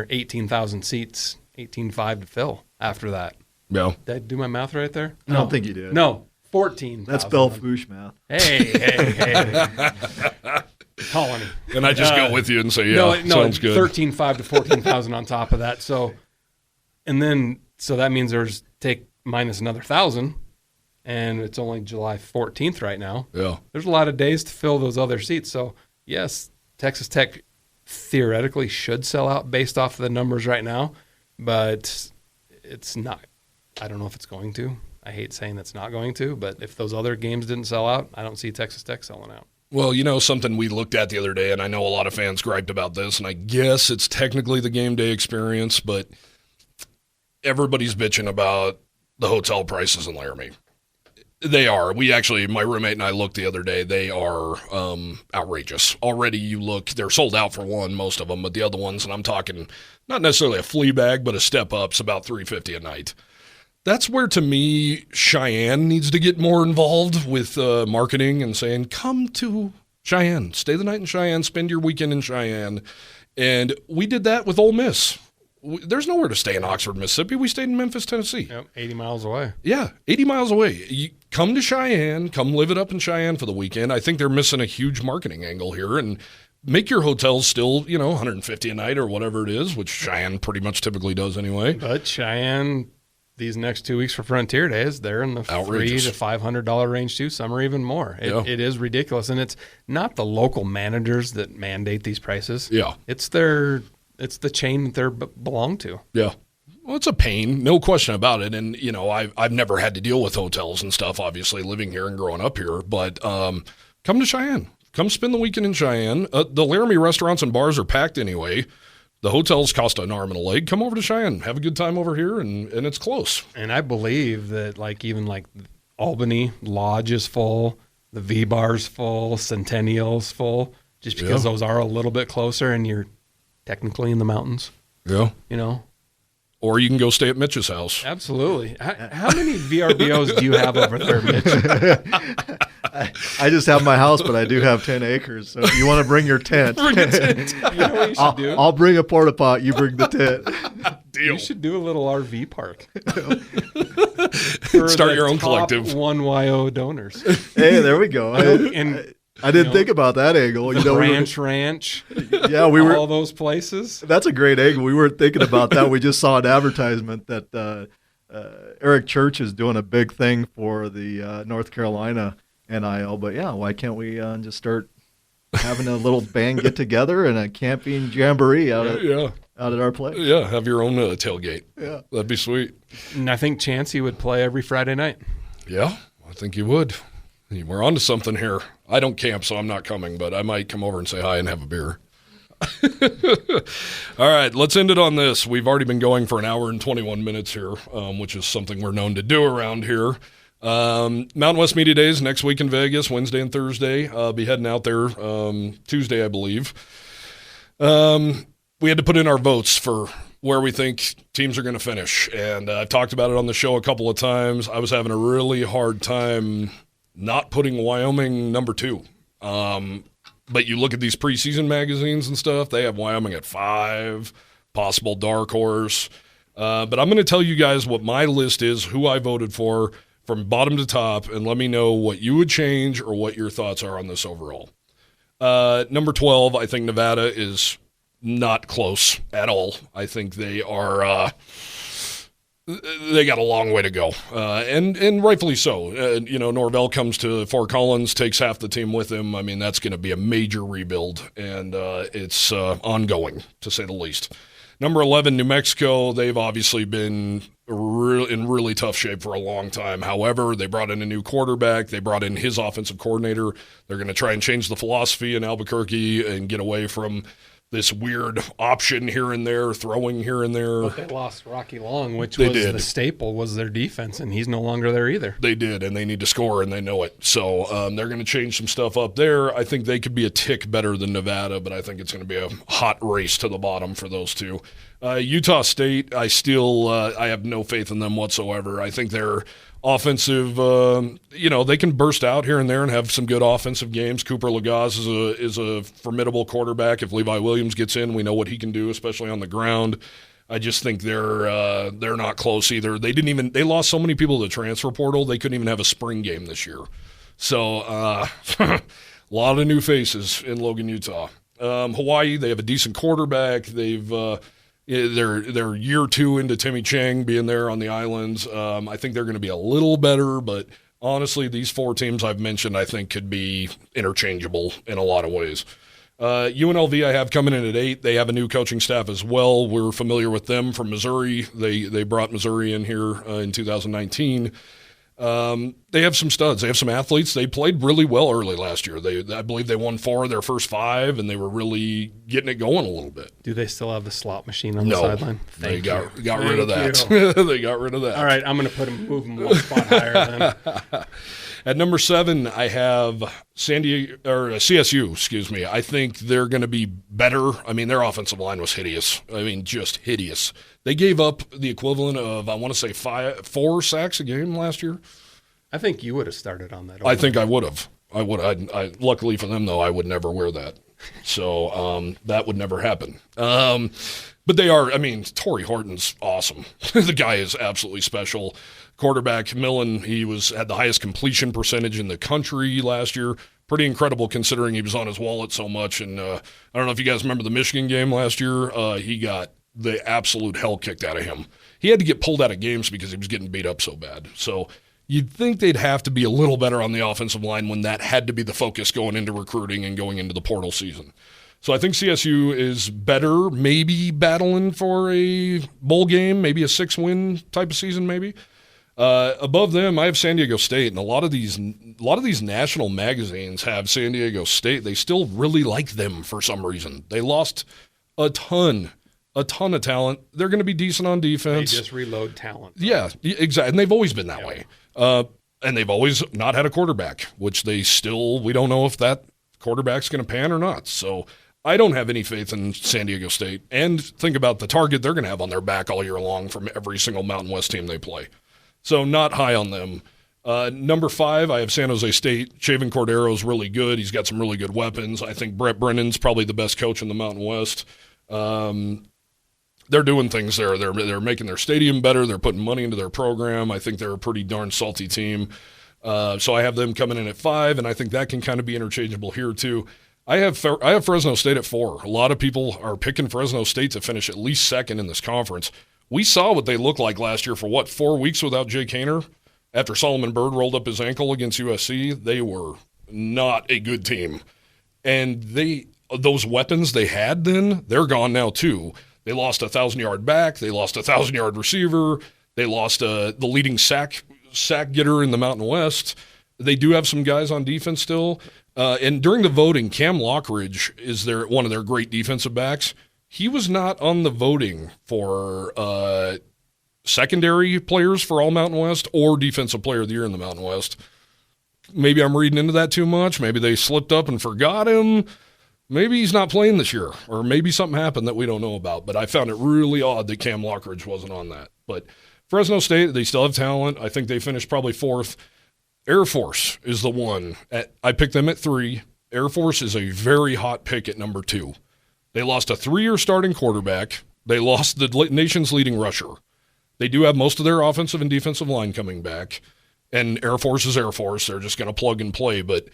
18,000 seats, 18,500 to fill after that. Yeah. Did I do my math right there? I don't think you did. No, 14,000. That's Belfouche math. Hey. Colony. And I just go with you and say, sounds good. 13,500 to 14,000 on top of that. So that means take minus another 1,000, and it's only July 14th right now. Yeah. There's a lot of days to fill those other seats. So, yes, Texas Tech theoretically should sell out based off of the numbers right now, but it's not. I don't know if it's going to. I hate saying it's not going to, but if those other games didn't sell out, I don't see Texas Tech selling out. Well, something we looked at the other day, and I know a lot of fans griped about this, and I guess it's technically the game day experience, but everybody's bitching about the hotel prices in Laramie. They are. My roommate and I looked the other day. They are outrageous. Already they're sold out for one, most of them, but the other ones, and I'm talking not necessarily a flea bag, but a step up's about $350 a night. That's where, to me, Cheyenne needs to get more involved with marketing and saying, come to Cheyenne, stay the night in Cheyenne, spend your weekend in Cheyenne. And we did that with Ole Miss. There's nowhere to stay in Oxford, Mississippi. We stayed in Memphis, Tennessee. Yep, 80 miles away. Yeah, 80 miles away. You come to Cheyenne, come live it up in Cheyenne for the weekend. I think they're missing a huge marketing angle here, and make your hotels still, $150 a night or whatever it is, which Cheyenne pretty much typically does anyway. But Cheyenne, these next 2 weeks for Frontier Days, they're in the $300 to $500 range too. Some are even more. It is ridiculous, and it's not the local managers that mandate these prices. Yeah, it's the chain that they belong to. Yeah. Well, it's a pain, no question about it. And, I've never had to deal with hotels and stuff, obviously, living here and growing up here. But come to Cheyenne. Come spend the weekend in Cheyenne. The Laramie restaurants and bars are packed anyway. The hotels cost an arm and a leg. Come over to Cheyenne. Have a good time over here, and it's close. And I believe that, even Albany Lodge is full, the V-Bar's full, Centennial's full, just because those are a little bit closer and you're technically in the mountains. Yeah. Or you can go stay at Mitch's house. Absolutely. How many VRBOs do you have over there, Mitch? I just have my house, but I do have 10 acres. So if you want to bring your tent, bring a tent. You know what you should do? I'll bring a porta pot. You bring the tent. Deal. You should do a little RV park. Start your own collective. 1YO donors. Hey, there we go. I didn't think about that angle. Ranch. Yeah, we were all those places. That's a great angle. We weren't thinking about that. We just saw an advertisement that Eric Church is doing a big thing for the North Carolina NIL. But yeah, why can't we just start having a little band get together and a camping jamboree out at our place? Yeah, have your own tailgate. Yeah, that'd be sweet. And I think Chancey would play every Friday night. Yeah, I think he would. We're on to something here. I don't camp, so I'm not coming, but I might come over and say hi and have a beer. All right, let's end it on this. We've already been going for an hour and 21 minutes here, which is something we're known to do around here. Mountain West Media Days next week in Vegas, Wednesday and Thursday. I'll be heading out there Tuesday, I believe. We had to put in our votes for where we think teams are going to finish, and I've talked about it on the show a couple of times. I was having a really hard time not putting Wyoming number 2. But you look at these preseason magazines and stuff, they have Wyoming at 5, possible dark horse. But I'm going to tell you guys what my list is, who I voted for from bottom to top, and let me know what you would change or what your thoughts are on this overall. Number 12, I think Nevada is not close at all. I think they are they got a long way to go, and rightfully so. Norvell comes to Fort Collins, takes half the team with him. I mean, that's going to be a major rebuild, and it's ongoing, to say the least. Number 11, New Mexico. They've obviously been in really tough shape for a long time. However, they brought in a new quarterback. They brought in his offensive coordinator. They're going to try and change the philosophy in Albuquerque and get away from this weird option here and there, throwing here and there. But they lost Rocky Long, which was the staple, was their defense, and he's no longer there either. They did, and they need to score, and they know it. So they're going to change some stuff up there. I think they could be a tick better than Nevada, but I think it's going to be a hot race to the bottom for those two. Utah State, I have no faith in them whatsoever. I think they're offensive, they can burst out here and there and have some good offensive games. Cooper Lagaz is a formidable quarterback. If Levi Williams gets in, we know what he can do, especially on the ground. I just think they're not close either. They lost so many people to the transfer portal, they couldn't even have a spring game this year. So a lot of new faces in Logan, Utah. Hawaii, they have a decent quarterback. They're year 2 into Timmy Chang being there on the islands. I think they're going to be a little better, but honestly, these 4 teams I've mentioned I think could be interchangeable in a lot of ways. UNLV I have coming in at 8. They have a new coaching staff as well. We're familiar with them from Missouri. They brought Missouri in here in 2019. They have some studs. They have some athletes. They played really well early last year. I believe they won 4 of their first 5, and they were really getting it going a little bit. Do they still have the slot machine on the sideline? They got rid of that. They got rid of that. All right, I'm going to move them one spot higher then. At number 7, I have CSU. Excuse me. I think they're going to be better. I mean, their offensive line was hideous. I mean, just hideous. They gave up the equivalent of, I want to say, 4 sacks a game last year. I think you would have started on that. I think I would have. I would. I luckily for them, though, I would never wear that. So that would never happen. But they are. I mean, Torrey Horton's awesome. The guy is absolutely special. Quarterback Millen, he had the highest completion percentage in the country last year. Pretty incredible considering he was on his wallet so much. And I don't know if you guys remember the Michigan game last year. He got the absolute hell kicked out of him. He had to get pulled out of games because he was getting beat up so bad. So you'd think they'd have to be a little better on the offensive line when that had to be the focus going into recruiting and going into the portal season. So I think CSU is better, maybe battling for a bowl game, maybe a 6-win type of season maybe. Above them, I have San Diego State, and a lot of these national magazines have San Diego State. They still really like them for some reason. They lost a ton of talent. They're going to be decent on defense. They just reload talent. Yeah, exactly. And they've always been that way. And they've always not had a quarterback, which we don't know if that quarterback's going to pan or not. So I don't have any faith in San Diego State. And think about the target they're going to have on their back all year long from every single Mountain West team they play. So not high on them. Number 5, I have San Jose State. Shaven Cordero's really good. He's got some really good weapons. I think Brett Brennan's probably the best coach in the Mountain West. They're doing things there. They're making their stadium better. They're putting money into their program. I think they're a pretty darn salty team. So I have them coming in at 5, and I think that can kind of be interchangeable here too. I have Fresno State at 4. A lot of people are picking Fresno State to finish at least second in this conference. We saw what they looked like last year for 4 weeks without Jake Haener? After Solomon Byrd rolled up his ankle against USC, they were not a good team. And those weapons they had then, they're gone now too. They lost a 1,000-yard back. They lost a 1,000-yard receiver. They lost the leading sack getter in the Mountain West. They do have some guys on defense still. And during the voting, Cam Lockridge is one of their great defensive backs. He was not on the voting for secondary players for all Mountain West or Defensive Player of the Year in the Mountain West. Maybe I'm reading into that too much. Maybe they slipped up and forgot him. Maybe he's not playing this year, or maybe something happened that we don't know about. But I found it really odd that Cam Lockridge wasn't on that. But Fresno State, they still have talent. I think they finished probably 4th. Air Force is the one. I picked them at 3. Air Force is a very hot pick at number 2. They lost a 3-year starting quarterback. They lost the nation's leading rusher. They do have most of their offensive and defensive line coming back. And Air Force is Air Force. They're just going to plug and play. But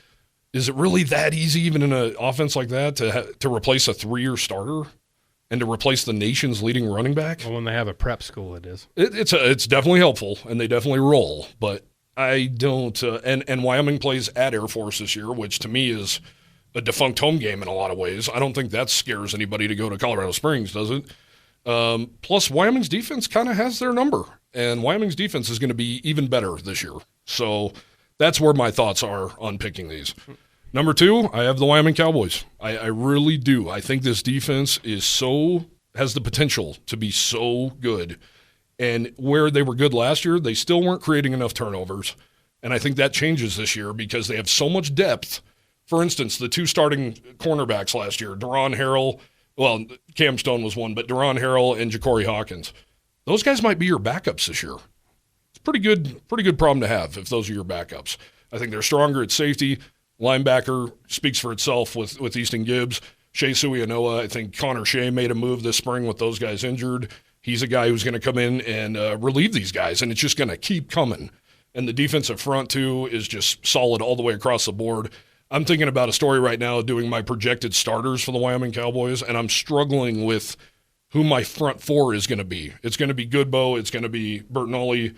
is it really that easy, even in an offense like that, to replace a 3-year starter and to replace the nation's leading running back? Well, when they have a prep school, it is. It's definitely helpful, and they definitely roll. But I don't and Wyoming plays at Air Force this year, which to me is a defunct home game in a lot of ways. I don't think that scares anybody to go to Colorado Springs, does it? Plus, Wyoming's defense kind of has their number, and Wyoming's defense is going to be even better this year. So that's where my thoughts are on picking these. Number 2, I have the Wyoming Cowboys. I really do. I think this defense has the potential to be so good. And where they were good last year, they still weren't creating enough turnovers. And I think that changes this year because they have so much depth. For instance, the 2 starting cornerbacks last year, Deron Harrell, well, Cam Stone was one, but Deron Harrell and Ja'Cory Hawkins. Those guys might be your backups this year. It's pretty good problem to have if those are your backups. I think they're stronger at safety. Linebacker speaks for itself with Easton Gibbs. Shea Suianoa, I think Connor Shea made a move this spring with those guys injured. He's a guy who's going to come in and relieve these guys, and it's just going to keep coming. And the defensive front, too, is just solid all the way across the board. I'm thinking about a story right now doing my projected starters for the Wyoming Cowboys, and I'm struggling with who my front 4 is going to be. It's going to be Goodbow. It's going to be Bertinelli.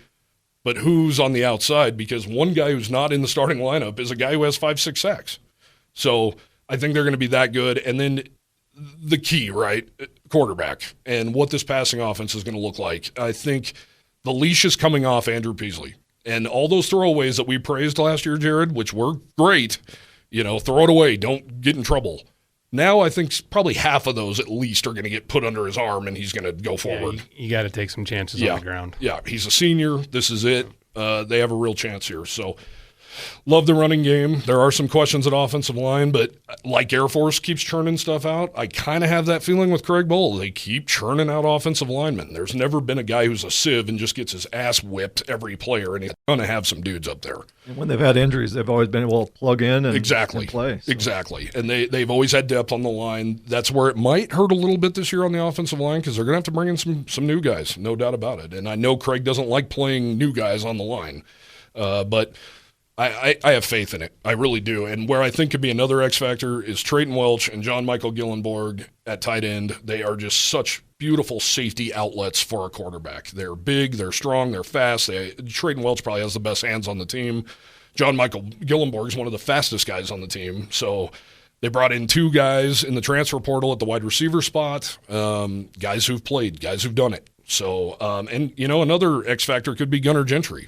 But who's on the outside? Because one guy who's not in the starting lineup is a guy who has 5-6 sacks. So I think they're going to be that good. And then the key, right, quarterback and what this passing offense is going to look like. I think the leash is coming off Andrew Peasley. And all those throwaways that we praised last year, Jared, which were great, throw it away, don't get in trouble. Now I think probably half of those at least are going to get put under his arm, and he's going to go forward. You got to take some chances on the ground. Yeah, he's a senior. This is it. They have a real chance here. So love the running game. There are some questions at offensive line, but like Air Force keeps churning stuff out, I kind of have that feeling with Craig Bohl. They keep churning out offensive linemen. There's never been a guy who's a sieve and just gets his ass whipped every player, and he's going to have some dudes up there. And when they've had injuries, they've always been able to plug in and, exactly. and play. So. Exactly. And they've always had depth on the line. That's where it might hurt a little bit this year on the offensive line because they're going to have to bring in some new guys, no doubt about it. And I know Craig doesn't like playing new guys on the line, but I have faith in it. I really do. And where I think could be another X factor is Trayton Welch and John Michael Gillenborg at tight end. They are just such beautiful safety outlets for a quarterback. They're big, they're strong, they're fast. Trayton Welch probably has the best hands on the team. John Michael Gillenborg is one of the fastest guys on the team. So they brought in two guys in the transfer portal at the wide receiver spot, guys who've played, guys who've done it. So, another X factor could be Gunnar Gentry.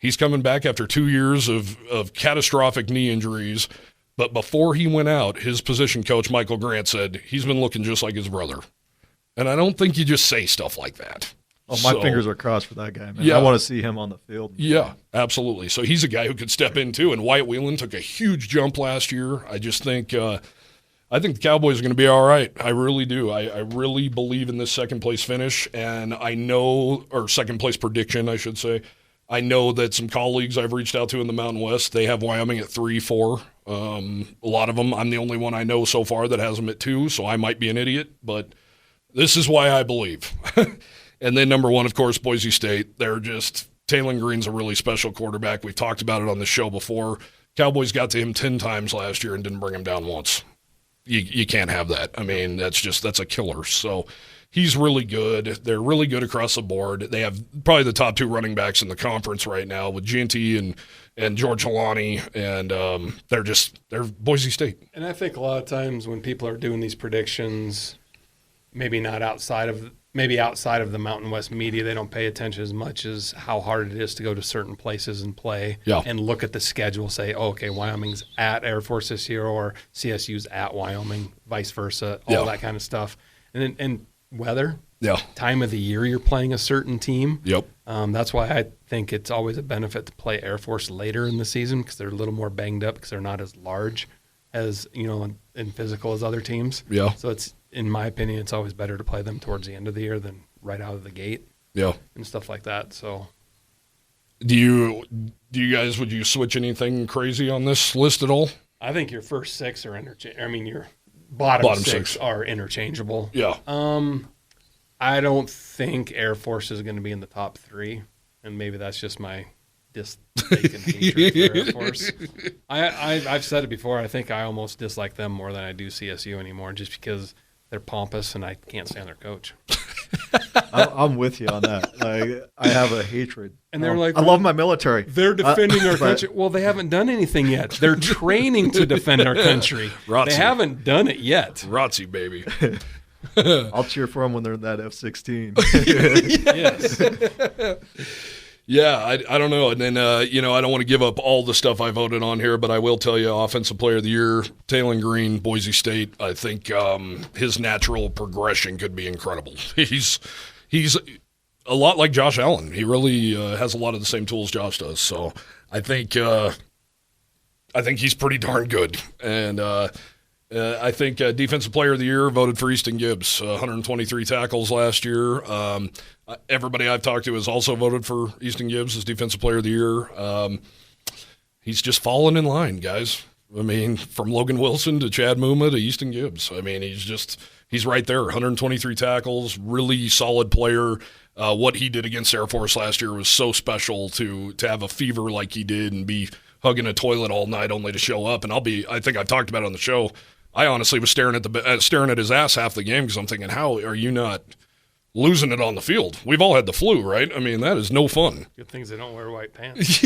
He's coming back after 2 years of catastrophic knee injuries. But before he went out, his position coach, Michael Grant, said he's been looking just like his brother. And I don't think you just say stuff like that. Oh, my fingers are crossed for that guy, man. Yeah. I want to see him on the field. Yeah, absolutely. So he's a guy who could step in, too. And Wyatt Whelan took a huge jump last year. I just think I think the Cowboys are going to be all right. I really do. I really believe in this second-place finish. And I know – or second-place prediction, I should say – I know that some colleagues I've reached out to in the Mountain West, they have Wyoming at 3-4. A lot of them, I'm the only one I know so far that has them at 2, so I might be an idiot, but this is why I believe. And then number 1, of course, Boise State. They're just – Taylon Green's a really special quarterback. We've talked about it on the show before. Cowboys got to him 10 times last year and didn't bring him down once. You can't have that. I mean, that's a killer. So – he's really good. They're really good across the board. They have probably the top 2 running backs in the conference right now with Ginty and George Halani, and they're Boise State. And I think a lot of times when people are doing these predictions, maybe outside of the Mountain West media, they don't pay attention as much as how hard it is to go to certain places and play and look at the schedule, say, oh, okay, Wyoming's at Air Force this year or CSU's at Wyoming, vice versa, all that kind of stuff. And weather, time of the year you're playing a certain team. Yep. That's why I think it's always a benefit to play Air Force later in the season because they're a little more banged up because they're not as large as, and physical as other teams. Yeah. So it's, in my opinion, it's always better to play them towards the end of the year than right out of the gate. Yeah. And stuff like that. So do you guys, would you switch anything crazy on this list at all? I think your first 6 are your bottom six are interchangeable. Yeah. I don't think Air Force is going to be in the top 3, and maybe that's just my dislike and hatred for Air Force. I've said it before. I think I almost dislike them more than I do CSU anymore, just because they're pompous and I can't stand their coach. I'm with you on that. I have a hatred. And they're like, I love my military. They're defending our country. Well, they haven't done anything yet. They're training to defend our country. They haven't done it yet. ROTC, baby. I'll cheer for them when they're in that F-16. Yes. Yeah, I don't know. And then, I don't want to give up all the stuff I voted on here, but I will tell you, Offensive Player of the Year, Taylon Green, Boise State. I think his natural progression could be incredible. He's a lot like Josh Allen. He really has a lot of the same tools Josh does. So I think he's pretty darn good. And I think Defensive Player of the Year voted for Easton Gibbs, 123 tackles last year. Everybody I've talked to has also voted for Easton Gibbs as Defensive Player of the Year. He's just fallen in line, guys. I mean, from Logan Wilson to Chad Muma to Easton Gibbs. I mean, he's right there, 123 tackles, really solid player. What he did against Air Force last year was so special to have a fever like he did and be hugging a toilet all night only to show up. And I think I've talked about it on the show. I honestly was staring at his ass half the game because I'm thinking, how are you not losing it on the field. We've all had the flu, right? I mean, that is no fun. Good things they don't wear white pants.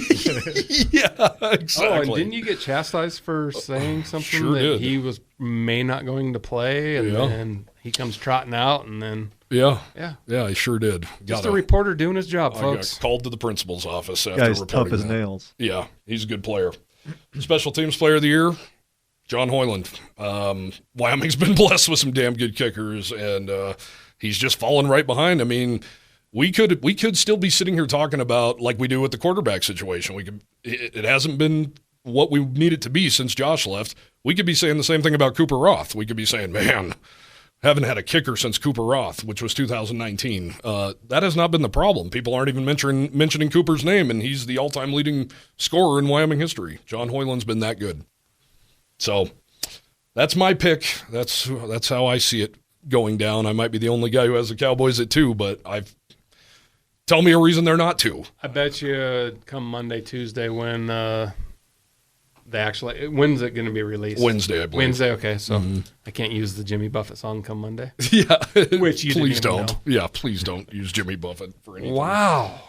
Yeah, exactly. Oh, and didn't you get chastised for saying something Sure that did. he was not going to play, and Yeah. then he comes trotting out, and then Yeah, yeah, he sure did. just a reporter doing his job, I folks. got called to the principal's office after Guy's reporting tough as that. nails. Yeah, he's a good player. Special teams player of the year, John Hoyland. Wyoming's been blessed with some damn good kickers, and he's just fallen right behind. I mean, we could still be sitting here talking about like we do with the quarterback situation. It hasn't been what we need it to be since Josh left. We could be saying the same thing about Cooper Roth. We could be saying, man, haven't had a kicker since Cooper Roth, which was 2019. That has not been the problem. People aren't even mentioning Cooper's name, and he's the all-time leading scorer in Wyoming history. John Hoyland's been that good. So that's my pick. That's how I see it going down. I might be the only guy who has the Cowboys at 2, but tell me a reason they're not 2. I bet you come Monday, Tuesday when when's it going to be released? Wednesday, I believe. Wednesday, okay. So I can't use the Jimmy Buffett song come Monday. Yeah, Which you please didn't even don't. know. Yeah, please don't use Jimmy Buffett for anything. Wow.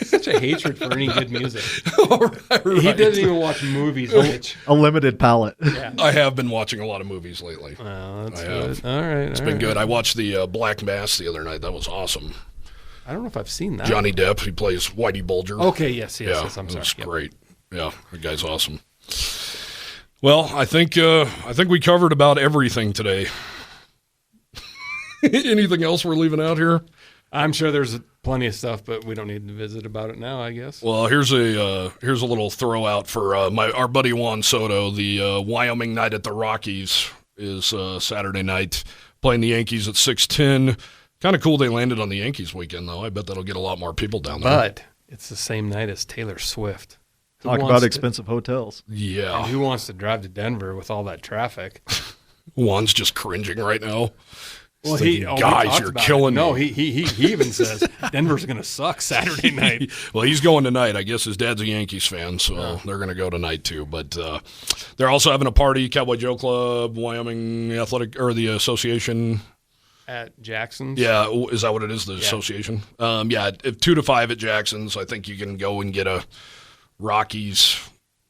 Such a hatred for any good music. All right. He doesn't even watch movies, Mitch. A limited palette. Yeah. I have been watching a lot of movies lately. Well, that's I good. have. All right. It's been good. I watched the Black Mass the other night. That was awesome. I don't know if I've seen that. Johnny Depp, he plays Whitey Bulger. Okay, yes. Yeah, I'm it sorry. was Yep. great. Yeah, that guy's awesome. Well, I think we covered about everything today. Anything else we're leaving out here? I'm sure there's plenty of stuff, but we don't need to visit about it now, I guess. Well, here's a little throw out for our buddy Juan Soto. The Wyoming Night at the Rockies is Saturday night, playing the Yankees at 6:10. Kind of cool they landed on the Yankees weekend, though. I bet that'll get a lot more people down there. But it's the same night as Taylor Swift. Who Talk wants about to- expensive hotels. Yeah, And who wants to drive to Denver with all that traffic? Juan's just cringing right now. Well, thinking, we guys, talked you're about killing it. No, me. he even says Denver's going to suck Saturday night. Well, he's going tonight. I guess his dad's a Yankees fan, so they're going to go tonight too. But they're also having a party. Cowboy Joe Club, Wyoming Athletic, or the association. At Jackson's? Yeah, is that what it is? The association. Yeah, if 2 to 5 at Jackson's, I think you can go and get a Rockies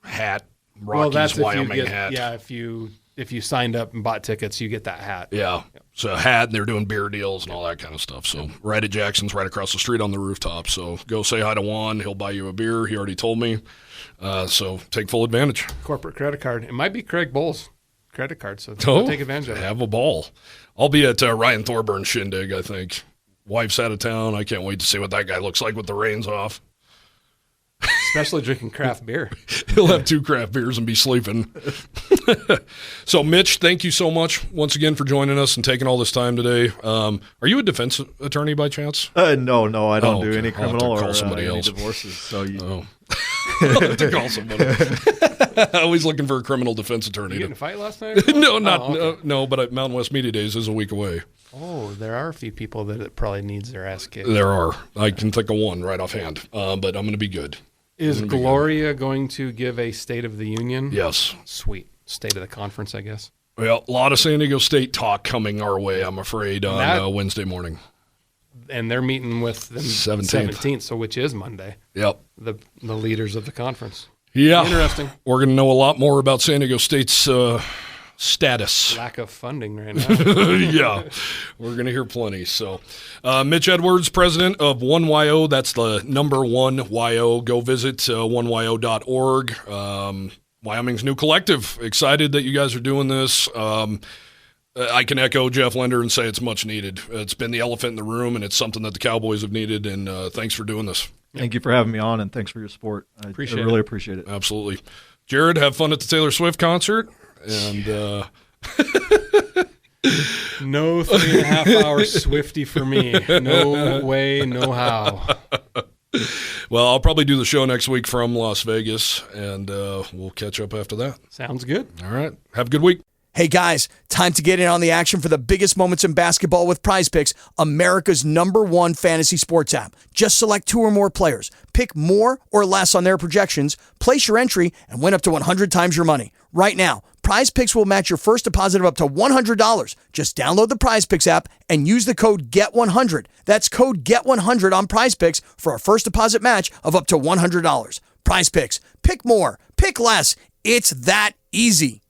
hat. Rockies Wyoming hat. Yeah, if you signed up and bought tickets, you get that hat. Yeah. So a hat, and they're doing beer deals and all that kind of stuff. So right at Jackson's, right across the street on the rooftop. So go say hi to Juan. He'll buy you a beer. He already told me. So take full advantage. Corporate credit card. It might be Craig Bowles' credit card, so Oh, take advantage of it. Have a ball. I'll be at Ryan Thorburn shindig, I think. Wife's out of town. I can't wait to see what that guy looks like with the reins off. Especially drinking craft beer. He'll have 2 craft beers and be sleeping. So, Mitch, thank you so much once again for joining us and taking all this time today. Are you a defense attorney by chance? No, I don't do okay. any I'll have to criminal call or somebody any else. divorces. So Oh. I'll have to call somebody. Always looking for a criminal defense attorney. You get in a fight last night? No, okay. no, but Mountain West Media Days is a week away. Oh, there are a few people that it probably needs their ass kicked. There are. I can think of one right offhand, but I'm going to be good. Is Gloria going to give a State of the Union? Yes. Sweet. State of the Conference, I guess. Well, a lot of San Diego State talk coming our way, I'm afraid, on Wednesday morning. And they're meeting with them 17th. so which is Monday. Yep. The leaders of the conference. Yeah. Interesting. We're going to know a lot more about San Diego State's status. Lack of funding right now. Yeah, we're going to hear plenty. So, Mitch Edwards, president of 1YO. That's the number 1YO. Go visit 1yo.org. Wyoming's new collective. Excited that you guys are doing this. I can echo Jeff Lender and say it's much needed. It's been the elephant in the room, and it's something that the Cowboys have needed, and thanks for doing this. thank you for having me on, and thanks for your support. I really appreciate it. Absolutely. Jared, have fun at the Taylor Swift concert. And No 3.5 hour Swifty for me. No way, no how. well, I'll probably do the show next week from Las Vegas, and we'll catch up after that. Sounds good. All right. Have a good week. Hey guys, time to get in on the action for the biggest moments in basketball with Prize Picks, America's #1 fantasy sports app. Just select 2 or more players, pick more or less on their projections, place your entry, and win up to 100 times your money. Right now, Prize Picks will match your first deposit of up to $100. Just download the Prize Picks app and use the code GET100. That's code GET100 on Prize Picks for a first deposit match of up to $100. Prize Picks. Pick more. Pick less. It's that easy.